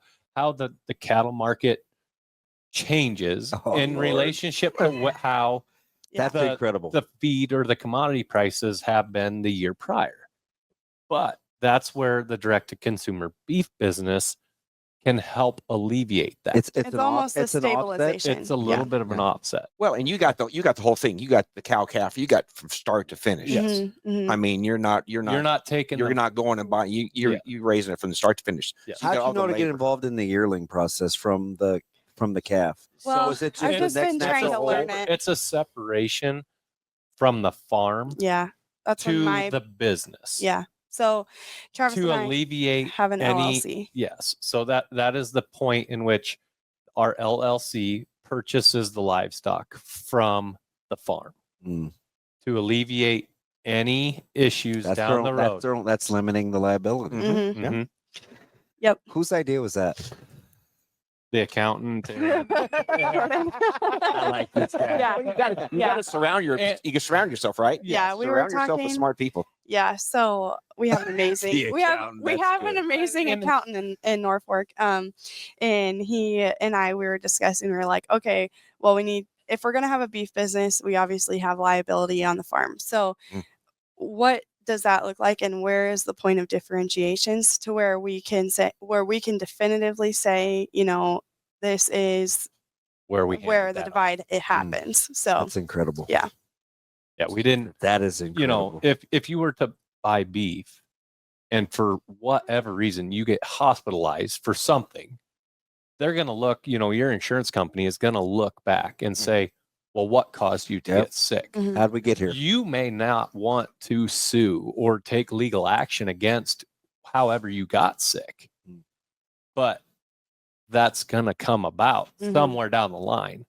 the cattle market changes Oh, in Lord. relationship to how Yeah. That's incredible. The feed or the commodity prices have been the year prior. But that's where the direct-to-consumer beef business can help alleviate that. It's It's an almost a it's an offset. stabilization. It's a little bit of an offset. Well, and you got the whole thing. You got the cow calf. You got from start to finish. Yes. Mhm. I mean, you're not taking you're the- not going and buying. You're raising it from the start to finish. Yeah. So How got do all you know the to get labor. involved in the yearling process from the calf? Well, so is it just I've the just next been trying natural to learn whole? it. It's a separation from the farm Yeah, that's when to my the business. yeah. So Travis To and I alleviate have an any LLC. yes. So that is the point in which our LLC purchases the livestock from the farm Mm. to alleviate any issues down the road. That's limiting the liability. Mhm. Mhm. Yeah. Whose idea was that? The accountant. and- Jordan. I like this guy. Yeah. Well, you got Yeah. to surround And- you can surround yourself, right? Yeah, we were surround yourself with talking- smart people. Yeah, so we have an amazing The we have accountant, we that's have an good. amazing And- accountant in Norfolk. And he and I we were discussing, we were like, okay, well we need if we're gonna have a beef business, we obviously have liability on the farm. So Mm. what does that look like and where is the point of differentiations to where we can definitively say, this is where we where handed the that off. divide it happens. So That's incredible. Yeah. Yeah, we didn't. That is incredible. If you were to buy beef, and for whatever reason you get hospitalized for something, they're going to look. Your insurance company is going to look back and say, "Well, what caused you to Yep. get sick?" Mhm. How'd we get here? You may not want to sue or take legal action against however you got sick, Mm. but that's going to come about Mhm. somewhere down the line.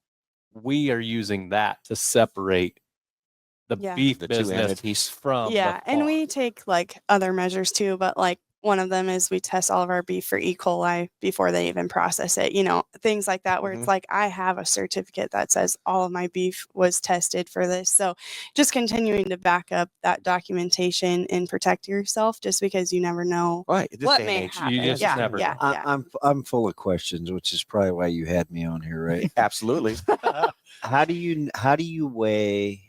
We are using that to separate the Yeah. beef The two business entities. from Yeah, the and farm. we take like other measures too, but like one of them is we test all of our beef for E. coli before they even process it, things like that, where Mhm. it's like I have a certificate that says all of my beef was tested for this. So just continuing to back up that documentation and protect yourself just because you never know Right. This what day and may age. happen. You just yeah, never yeah, know. yeah. I'm full of questions, which is probably why you had me on here, right? Absolutely. How do you weigh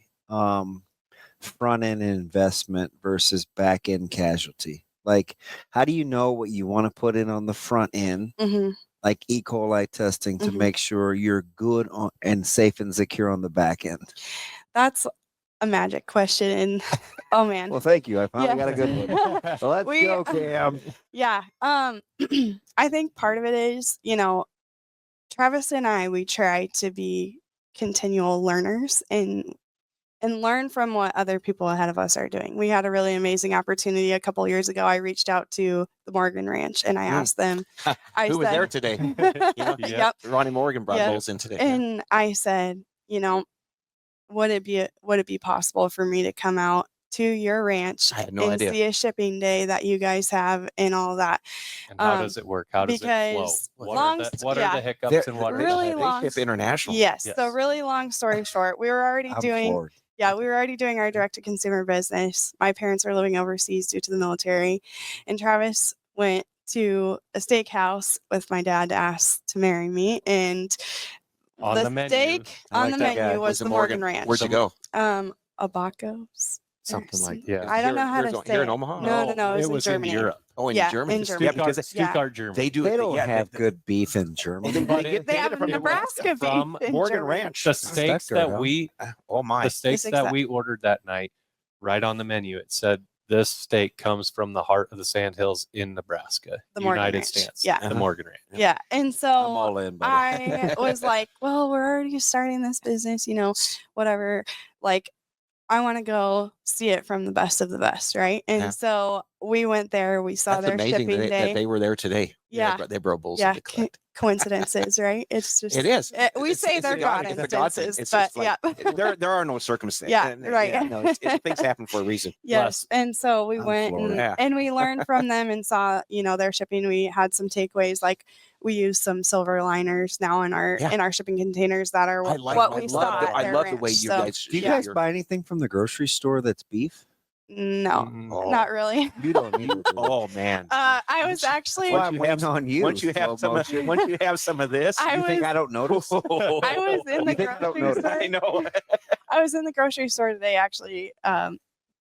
front end investment versus back end casualty? Like, how do you know what you want to put in on the front end, hmm like E. coli testing, to Mhm. make sure you're good on and safe and secure on the back end? That's a magic question. And oh man. Well, thank you. I finally Yeah. got a good one. So let's We- go, Cam. Yeah. I think part of it is, Travis and I, we try to be continual learners and learn from what other people ahead of us are doing. We had a really amazing opportunity a couple years ago. I reached out to the Morgan Ranch and I asked them. Who was there today? Yeah. Yep. Ronnie Morgan brought Yeah. those in today. And I said, would it be possible for me to come out to your ranch I had no and idea. see a shipping day that you guys have and all that? And how does it work? How does it flow? because What long are st- the, what yeah. are the hiccups They're- and what are really the They long ship international. Yes. So Yes. really long story short, we were already I'm doing floored. we were already doing our direct to consumer business. My parents were living overseas due to the military, and Travis went to a steakhouse with my dad to ask to marry me, and On the the menu. steak I on like the that guy. menu was the Morgan Ranch. Where'd you go? Abaco's. Something Or like some- yeah. I don't know how to say Here it. in Omaha? No, it was in Germany. Europe. Oh, in Yeah, Germany. in Germany. Yeah, because Yeah. Stuttgart, Germany. they do. They don't yeah, have they- good beef in Germany. But it- They have get it from Nebraska beef from in Morgan Germany. Ranch. the steaks Stuttgart, that huh? we Oh my. the steaks steaks that that- we ordered that night, right on the menu, it said this steak comes from the heart of the Sandhills in Nebraska, The Morgan United Ranch. States. Yeah. The Morgan Ranch. Yeah, and so I'm all in, buddy. I was like, well, we're already starting this business, whatever. Like, I want to go see it from the best of the best, right? And Yeah. so we went there. We saw That's their amazing shipping that day. they were there today. Yeah. They brought bulls Yeah, in to collect. coincidences, right? It's just It is. we It's- say it's they're a God- God it's a God thing. instances, It's but just like- yeah. there are no circumstances. Yeah, right. Things happen for a reason. Yes, and so we I'm went floored. and, Yeah. and we learned from them and saw, their shipping. We had some takeaways, like we use some silver liners now in our Yeah. shipping containers that are I what we love saw the- at I their love the way ranch. you So, guys. Do you ship guys your- buy anything from the grocery store that's beef? no, Mm, not really. You don't need to. Oh man. I was actually Well, I'm waiting on you. Once you have some, once you have some of this, I you think was- I don't notice? I was in the You think I don't grocery notice? store. I know. I was in the grocery store today actually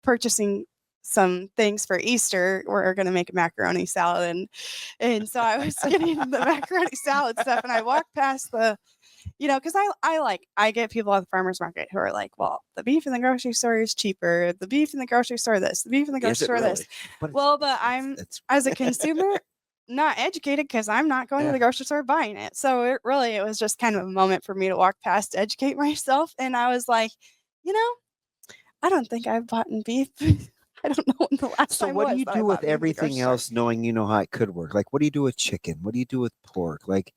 purchasing some things for Easter. We're going to make a macaroni salad. And so I was getting the macaroni salad stuff, and I walked past the, because I get people at the farmer's market who are like, well, the beef in the grocery store is cheaper. The beef in the grocery store this, the beef in the grocery store this. But I'm, as a consumer, not educated because I'm not going to the grocery store buying it. So it was just kind of a moment for me to walk past to educate myself. And I was like, I don't think I've bought beef. I don't know when the last time was. So what do you do with everything else, knowing how it could work? Like, what do you do with chicken? What do you do with pork? Like,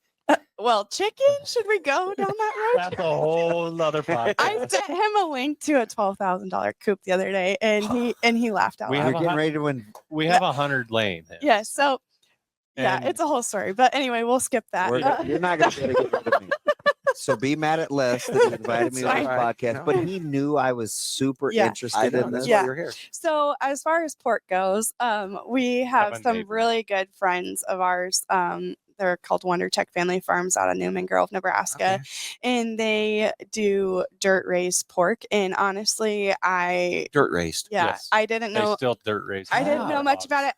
well, chicken, should we go down that road? That's a whole other podcast. I sent him a link to a $12,000 coop the other day, and he laughed out loud. We're getting ready to win. We have 100 laying hens. Yeah, so it's a whole story. But anyway, we'll skip that. You're not going to be able to get rid of me. So be mad at Les that he invited me on this podcast, but he knew I was super interested in this. That's why you're here. So as far as pork goes, we have some really good friends of ours. They're called Wonder Tech Family Farms out of Newman Grove, Nebraska, and they do dirt raised pork. And honestly, dirt raised. Yeah, yes. I didn't know. They still dirt raised. I didn't know much about it.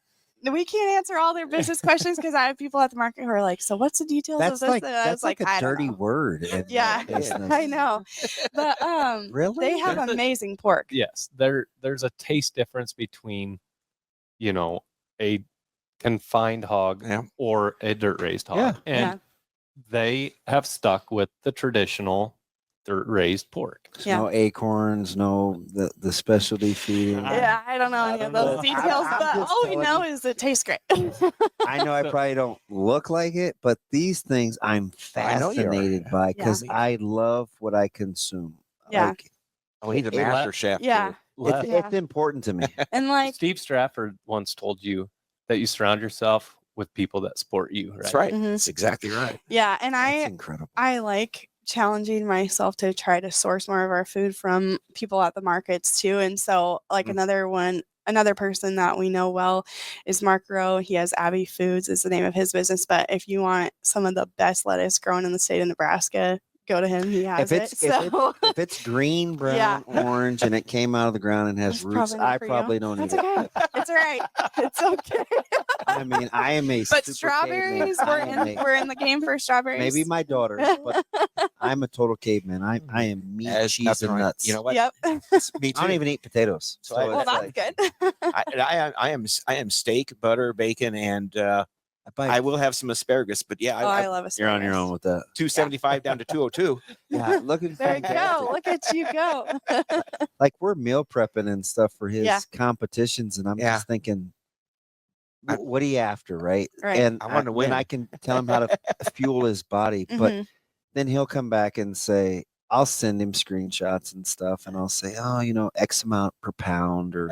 We can't answer all their business questions because I have people at the market who are like, so what's the details of this? That's like a dirty word. Yeah, I know. But really? They have amazing pork. Yes. There's a taste difference between, a confined hog or a dirt raised hog. Yeah. And they have stuck with the traditional dirt raised pork. No acorns, no the specialty feed. Yeah, I don't know any of those details, but all we know is it tastes great. I know I probably don't look like it, but these things I'm fascinated by because I love what I consume. Yeah. He's a master chef. Yeah. It's important to me. And like Steve Stratford once told you that you surround yourself with people that support you, right? That's right. Mhm. That's exactly right. Yeah, and That's incredible. I like challenging myself to try to source more of our food from people at the markets too. And so like another person that we know well is Mark Rowe. He has Abbey Foods is the name of his business. But if you want some of the best lettuce grown in the state of Nebraska, go to him. He has if it's green, brown, orange, and it came out of the ground and has roots, I probably don't eat it. It's all right. It's okay. I mean, I am a but strawberries, we're in the game for strawberries. Maybe my daughters, but I'm a total caveman. I am meat, cheese, and nuts. You know what? Yep. Me too. I don't even eat potatoes. So that's good. I am steak, butter, bacon, and I will have some asparagus. But I love asparagus. You're on your own with that. 275 down to 202. Yeah, looking there you go. Look at you go. Like we're meal prepping and stuff for his competitions, and I'm just thinking, what are you after, right? And I want to win. I can tell him how to fuel his body, but then he'll come back and say, I'll send him screenshots and stuff, and I'll say, X amount per pound, or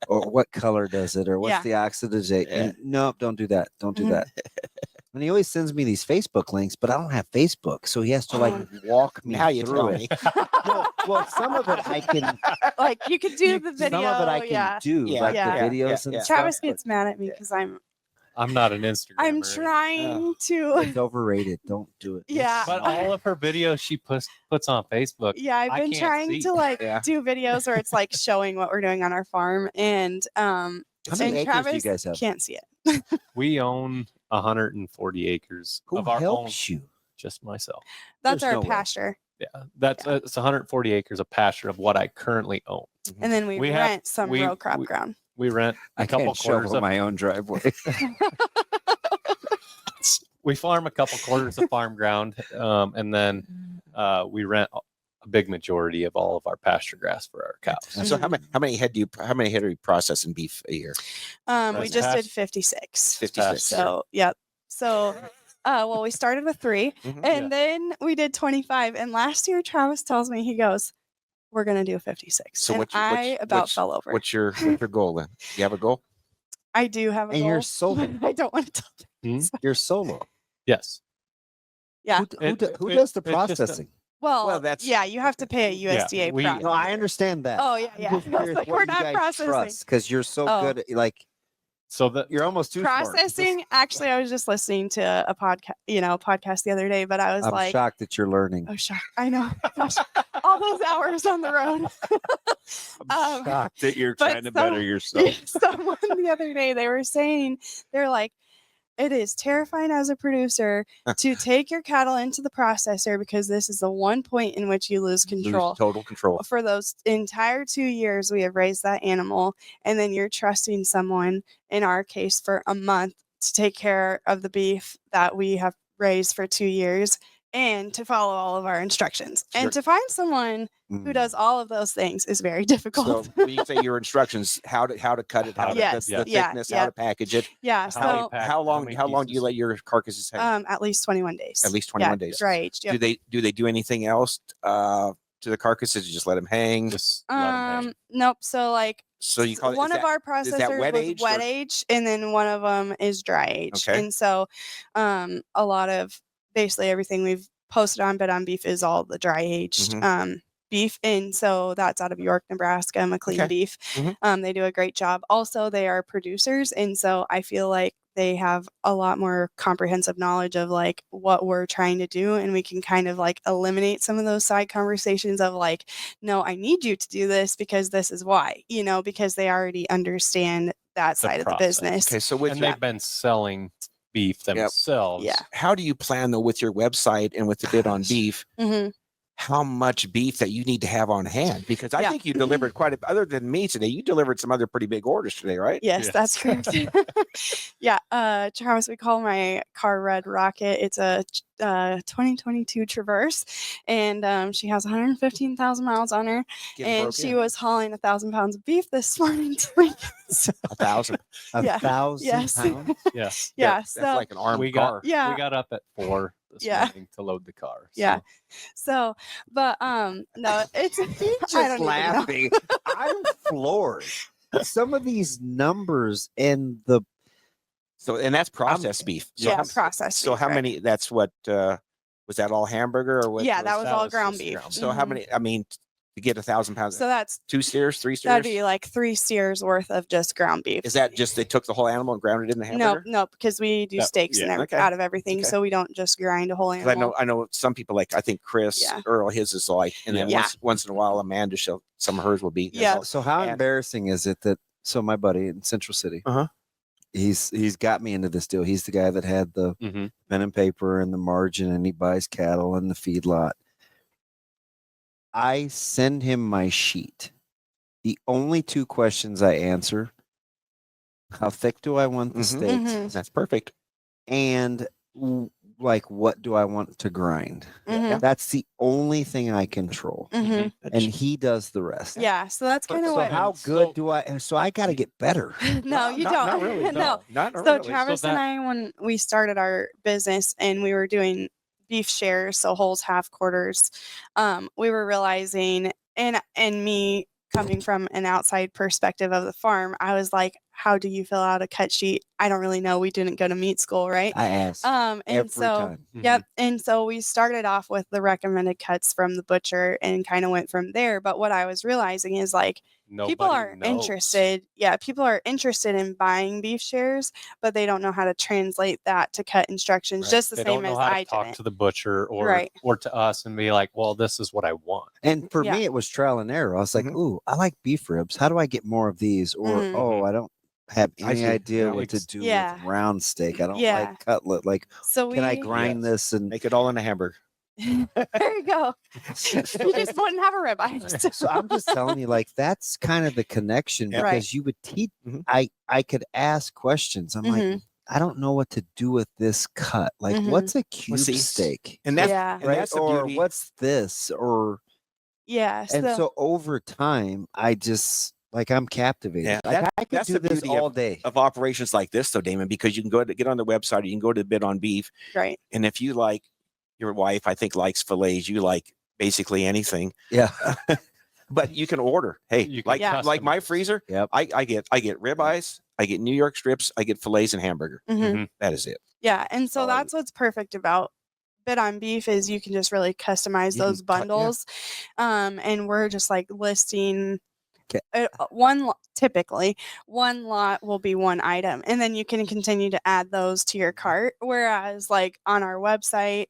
what color does it, or what's the oxidization? And nope, don't do that. Don't do that. And he always sends me these Facebook links, but I don't have Facebook, so he has to walk me through it. Well, some of it I can. Like you could do the video. Some of it I can do, the videos and stuff. Travis gets mad at me because I'm not an Instagrammer. I'm trying to. It's overrated. Don't do it. Yeah. But all of her videos she puts on Facebook. Yeah, I've been trying to do videos where it's like showing what we're doing on our farm, and how many acres Travis do you guys have? Can't see it. We own 140 acres Who of our helps own. You? Just myself. That's There's our no pasture. Yeah, it's 140 acres of pasture of what I currently own. And then we rent some row crop ground. We rent a couple quarters of my own driveway. We farm a couple quarters of farm ground, and then we rent a big majority of all of our pasture grass for our cows. So how many head are you processing beef a year? We just did 56. 56. So yeah. So well, we started with 3 and then we did 25. And last year Travis tells me, he goes, we're gonna do 56. So and I fell over. What's your goal then? You have a goal? I do have a goal. And you're solo. I don't want to tell you. You're solo. Yes. Yeah. Who does the processing? Well, that's you have to pay a USDA process. No, I understand that. Oh yeah. Like, we're not processing because you're so good at so that you're almost too processing. Smart. Actually, I was just listening to a podcast, podcast the other day, but I was I'm shocked that you're learning. Oh, shocked. I know. Gosh. all those hours on the road. I'm shocked that you're but trying to better yourself. Someone the other day, they were saying, they're like, it is terrifying as a producer to take your cattle into the processor because this is the one point in which you lose control. Lose total control. For those entire 2 years we have raised that animal, and then you're trusting someone, in our case for a month, to take care of the beef that we have raised for 2 years and to follow all of our instructions. Sure. And to find someone who does all of those things is very difficult. So when you say your instructions, how to cut it, how to Yes, the yeah, thickness, yeah. how to package it. Yeah. How So How long do you pieces? let your carcasses hang? at least 21 days. At least 21 days. Dry aged. Yep. Do they do anything else to the carcasses? You just let them hang. Just let 'em hang. Nope. So like So you call it, one is of that- our is processors that wet was aged wet or- age, and then one of them is dry age. Okay. And so a lot of basically everything we've posted on Bid on Beef is all the dry aged beef, and so that's out of York, Nebraska, McLean Okay. Beef. Mhm. They do a great job. Also, they are producers, and so I feel like they have a lot more comprehensive knowledge of like what we're trying to do, and we can kind of like eliminate some of those side conversations of like, no, I need you to do this because this is why, because they already understand that side of the process. business. Okay, so with And your, they've been selling beef themselves. Yeah. how do you plan though with your website and with the Bid on Beef? hmm How much beef that you need to have on hand? Because I Yeah. think you delivered quite a. Other than me today, you delivered some other pretty big orders today, right? Yes, Yes. that's correct. Yeah, Travis, we call my car Red Rocket. It's a 2022 Traverse, and she has 115,000 miles on her. Getting And broke she in. was hauling 1,000 pounds of beef this morning to Lincoln's. 1,000. A Yeah. 1,000 Yes. pounds? Yes. Yeah, That's so like an armed We car. got yeah, we got up at 4 this Yeah. morning to load the car. Yeah. So but no, it's I Just don't even know. laughing. I'm floored. Some of these numbers and the So and that's processed beef. So Yeah, how, processed. so beef, how right. many? That's what was that all hamburger or what? Yeah, that was all ground just beef. ground So how Mhm. many? I mean, to get 1,000 pounds, So that's 2 steers, 3 steers. that'd be like 3 steers worth of just ground beef. Is that just they took the whole animal and ground it in the No, hamburger? no, because we do That- steaks and yeah. Okay. out of everything, Okay. so we don't just grind a whole 'Cause animal. I know some people like I think Chris Yeah. Earl his is like, and then Yeah. once in a while Amanda some of hers will be. Yeah. so how And- embarrassing is it that my buddy in Central City, Uh-huh. he's got me into this deal. He's the guy that had the hmm pen and paper and the margin, and he buys cattle and the feedlot. I send him my sheet. The only 2 questions I answer: how thick do I want the Mhm. steaks? Mhm. That's perfect. And like, what do I want to grind? Mhm. That's the only thing I control, Mhm. and he does the rest. Yeah, so that's So- kind of So what. how good do I? So I got to get better. No, you don't. Not really. No. Not So really. Travis and I, when we started our business and we were doing beef shares, so wholes, half quarters, we were realizing, and me coming from an outside perspective of the farm, I was like, how do you fill out a cut sheet? I don't really know. We didn't go to meat school, right? I ask And every so time. Yep. And so we started off with the recommended cuts from the butcher and kind of went from there. But what I was realizing is like people are interested. Yeah, people are interested in buying beef shares, but they don't know how to translate that to cut instructions, Right. just the They same don't know as how to I talk didn't. to the butcher or Right. or to us and be like, well, this is what I want. And for Yeah. me, it was trial and error. I was like, Mhm. "Ooh, I like beef ribs. How do I get more of these?" Or, Mhm. "Oh, I don't have I any see. idea Yeah. what to do Yeah. with round steak. I don't Yeah. like cutlet. Like, So can I we grind Yes. this?" And Make it all in a hamburger. there you go. You just wouldn't have a ribeye. so I'm just telling you, like, that's kind of the connection, Yeah. because Right. you would teach. Mhm. I could ask questions. I'm like, Mhm. I don't know what to do with this cut. Like, Mhm. what's a cube see, steak? And that's Yeah. and Right? that's the Or beauty. what's this? Or Yeah. and so over time, I just like I'm captivated. Yeah, Like, I could that's do the this beauty all day. of operations like this, though, Damon, because you can get on the website, you can go to Bid on Beef, right. and if you like, your wife, I think, likes fillets, you like basically anything, Yeah. but you can order. Hey, You can like Yeah. like my customize. freezer, Yep. I get ribeyes, I get New York strips, I get fillets and hamburger. Mhm. Mhm. That is it. Yeah, and so all I that's what's perfect about Bid on Beef is you can just really customize You can those cut- yeah. bundles. And we're just like listing typically one lot will be one item, and then you can continue to add those to your cart. Whereas like on our website,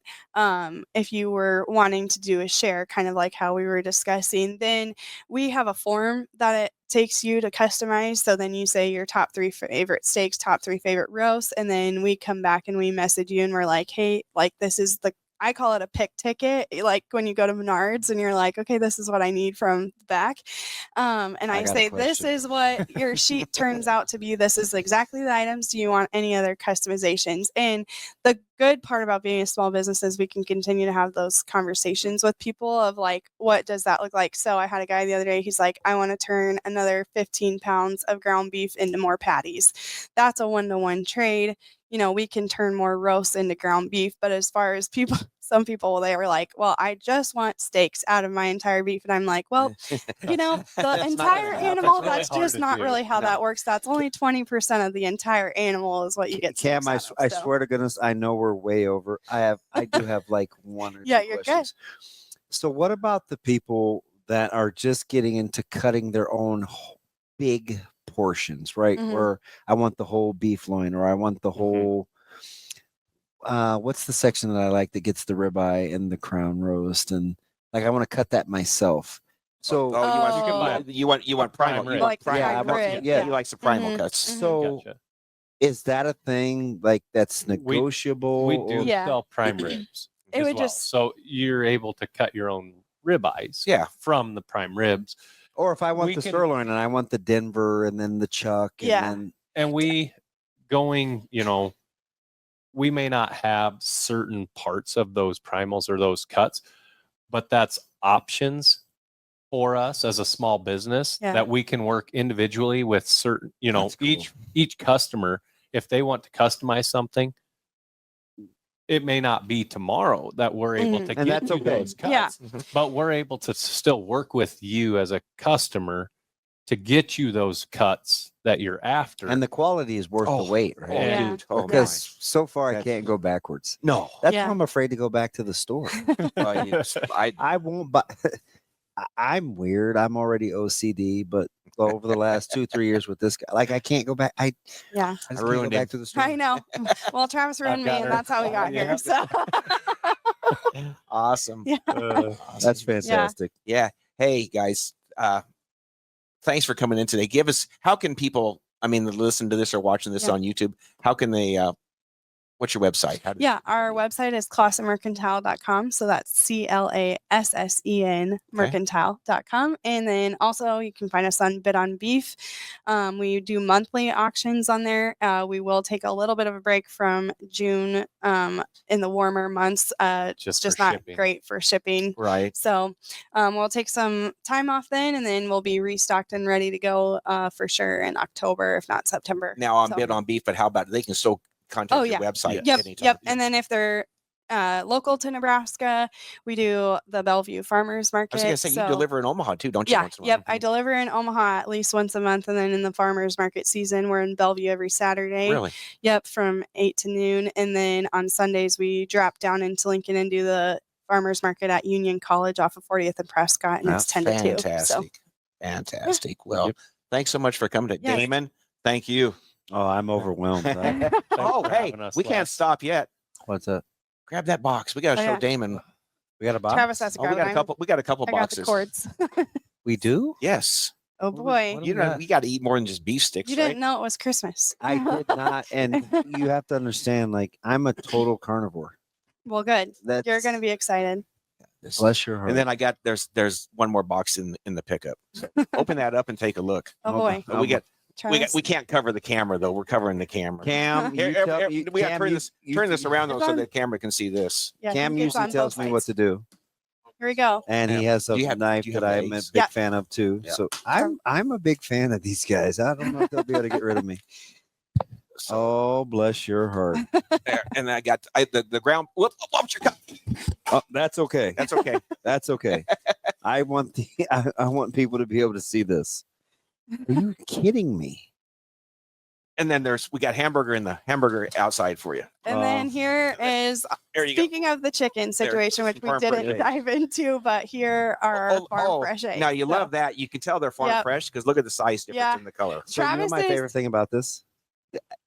if you were wanting to do a share, kind of like how we were discussing, then we have a form that it takes you to customize. So then you say your top 3 favorite steaks, top 3 favorite roasts, and then we come back and we message you and we're like, hey, like this is I call it a pick ticket, like when you go to Menards and you're like, okay, this is what I need from the back. And I got a say, this question. is what your sheet turns out to be. This is exactly the items. Do you want any other customizations? And the good part about being a small business is we can continue to have those conversations with people of like, what does that look like? So I had a guy the other day, he's like, I want to turn another 15 pounds of ground beef into more patties. That's a 1-to-1 trade. You know, we can turn more roasts into ground beef. But as far as people, some people, they were like, well, I just want steaks out of my entire beef. And I'm like, well, you know, the That's not entire gonna happen. animal, It's really that's hard just to not do. really how No. that works. That's only 20% of the entire animal is what you get. Cam, I steaks out of, so. swear to goodness, I know we're way over. I do have like 1 or 2 Yeah, you're good. questions. So what about the people that are just getting into cutting their own big portions, right? Mhm. Where I want the whole beef loin, or I want the Mhm. whole what's the section that I like that gets the ribeye and the crown roast, and like I want to cut that myself. So you want buy you want you want prime primal. You rib. want Like primal. Yeah, I prime want- rib, yeah. He likes the primal Mhm. cuts. Mhm. so Gotcha. is that a thing like that's negotiable? We do or- Yeah. sell prime ribs It as would well. just- So you're able to cut your own ribeyes Yeah. from the prime ribs. Or if I want We the can- sirloin and I want the Denver and then the chuck and Yeah. then And we going, we may not have certain parts of those primals or those cuts, but that's options for us as a small business Yeah. that we can work individually with certain, That's cool. each customer, if they want to customize something, it may not be tomorrow that we're able Mhm. to And get that's you okay. those cuts, Yeah. but we're able to still work with you as a customer to get you those cuts that you're after. and the quality is worth the wait, right? oh, Yeah. dude. Oh, Because so far I That's- can't go backwards. no. That's Yeah. why I'm afraid to go back to the store. I I won't buy. I'm weird. I'm already OCD, but over the last 2-3 years with this guy, like I can't go back. I Yeah. just can't go ruined him. back to the store. I know. Well, Travis ruined me, got and her. that's how we got Yeah. here. So. awesome. Yeah. That's fantastic. Yeah. Hey guys, thanks for coming in today. Give us, how can people, listen to this or watching this Yeah. on YouTube, how can they, what's your website? How does- Yeah, our website is classenmercantile.com. So that's CLASSEN mercantile.com. And then also you can find us on Bid on Beef. We do monthly auctions on there. We will take a little bit of a break from June in the warmer months. It's Just just for not shipping. great for shipping. Right. So we'll take some time off then, and then we'll be restocked and ready to go for sure in October, if not September. Now on So- Bid on Beef, but how about they can still contact Oh, your yeah. website Yep, anytime? yep. And then if they're local to Nebraska, we do the Bellevue Farmers Market. I was going to say, you so- deliver in Omaha too, don't you? Yeah, once in a while? yep. I deliver in Omaha at least once a month, and then in the farmers market season, we're in Bellevue every Saturday. Really? Yep, from 8 to noon, and then on Sundays we drop down into Lincoln and do the farmers market at Union College off of 40th and Prescott, and it's 10 to 2. So Fantastic. Fantastic. Well, Yep. thanks so much for coming to Yeah. Damon. Thank you. Oh, I'm overwhelmed. Oh, for hey, having us, we can't Les. stop yet. What's up? Grab that box. We got to Oh, show yeah. Damon. We got a box. Travis has to Oh, grab we got a mine. couple. We got a couple I got the boxes. cords. We do. Yes. Oh What do we- boy, what do You we know, got? we got to eat more than just beef sticks, you right? didn't know it was Christmas. I did not, and you have to understand. Like I'm a total carnivore. Well, good. That's You're going to be excited. This- bless your heart. And then I got there's one more box in the pickup. So open that up and take a look. Oh boy, But Travis. we can't cover the camera though. We're covering the camera. Cam, Here, you here, tell- here, you- we got to Cam, turn you- this you- turn this around though It's so on- the camera can see this. Yeah, Cam it's usually on tells both me what sides. to do, Here we go. and he Yeah. has a Do you have- knife do you that have I'm a eggs? big Yeah. fan of too. Yeah. So I'm a big fan of these guys. I don't know if they'll be able to get rid of me. So, Oh, bless your heart. there. And I got the ground. Whoop, whoop, your cup. Oh, that's okay. That's okay. That's okay. I want I want people to be able to see this. Are you kidding me? And then we got hamburger outside for you. And then here is, There you go. speaking of the chicken situation, which we Farm didn't fresh. dive into, but here are farm fresh eggs. Now you So, love that. You can tell they're farm fresh because look at the size difference Yeah. in the color. So you know Travis my is- favorite thing about this?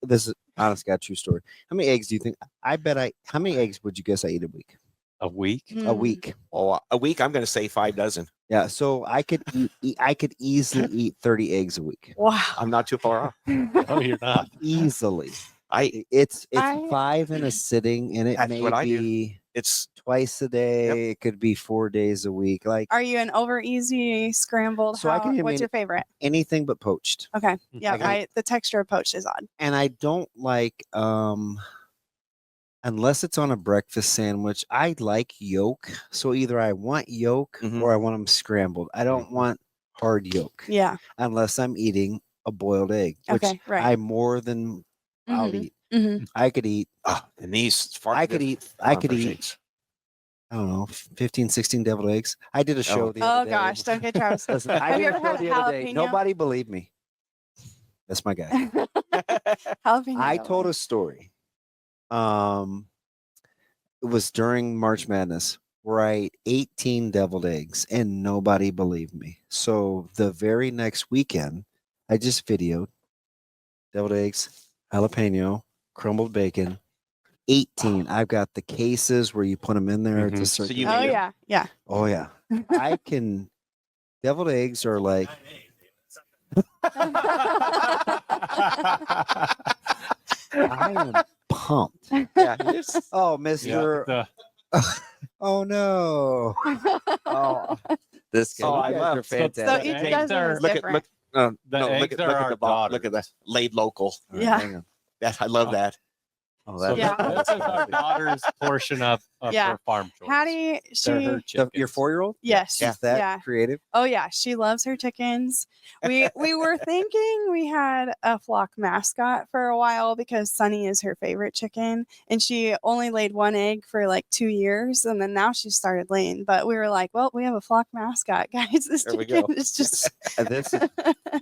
This is honestly got a true story. How many eggs do you think? How many eggs would you guess I eat a week? A week? A Mm. week. Oh, a week, I'm going to say 5 dozen. Yeah. So I could easily eat 30 eggs a week. Wow. I'm not too far off. No, you're not. Easily. I It's I- 5 in a sitting, and it That's may what I do. be it's twice a day. It could be 4 days a week. Like Are you an over easy scrambled? So I can- I What's mean- your favorite? anything but poached. Okay. Yeah. Like The texture of poached is odd. And I don't like unless it's on a breakfast sandwich. I like yolk. So either I want yolk Mhm. or I want them scrambled. I don't want hard yolk Yeah. unless I'm eating a boiled egg, which Okay. Right. I more than I'll Mhm. eat. Mhm. I could eat and these farm I could eat farm fresh eggs. I don't know 15 16 deviled eggs. I did a show the Oh other day. gosh, don't get Travis. Listen, I Have you did a ever show had a the other day. jalapeno? Nobody believed me. That's my guy. Jalapeno I yellow. told a story. It was during March Madness where I ate 18 deviled eggs and nobody believed me. So the very next weekend, I just videoed deviled eggs, jalapeno, crumbled bacon, 18. I've got the cases where you put them in there to Mhm. So circulate. you Oh made it? yeah. Yeah. Oh yeah. I can. Deviled eggs are like I am pumped. Yeah, it is. Oh, Yeah, Mister. Oh no. Oh, this guy. Oh, You I guys love- are so fantastic. each eggs dozen are- is Look at different. no, The look eggs at are look at our the bottom. Look at the daughters. laid local. All right, Yeah. hang on. That I love that. Oh, So Yeah. this is our daughter's portion of Yeah. her farm chores. Hattie, They're her she chickens. Your 4-year-old? yes, She's that yeah. creative. Oh yeah, she loves her chickens. We were thinking we had a flock mascot for a while because Sunny is her favorite chicken, and she only laid 1 egg for like 2 years, and then now she started laying. But we were like, well, we have a flock mascot, guys. This There we chicken go. is just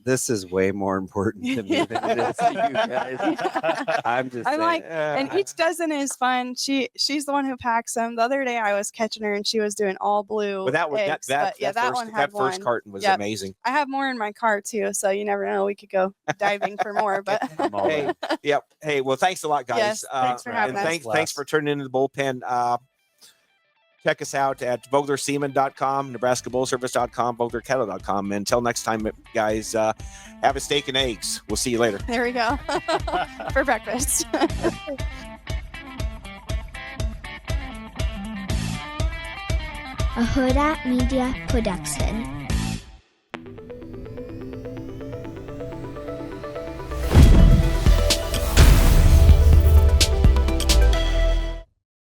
This is way more important to me than it is to you guys. I'm just I'm saying. like, and each dozen is fun. She's the one who packs them. The other day I was catching her and she was doing all blue. But that was eggs, that but yeah, that one had first one. carton was Yep. amazing. I have more in my car too, so you never know. We could go diving for more, but I'm all Hey, in. yep. Hey, well, thanks a lot, guys. Yes, thanks for having and us. thanks for turning into the bullpen. Check us out at VoglerSeaman.com, NebraskaBullService.com, VoglerCattle.com. Until next time, guys, have a steak and eggs. We'll see you later. there we go for breakfast. A Huda Media Production.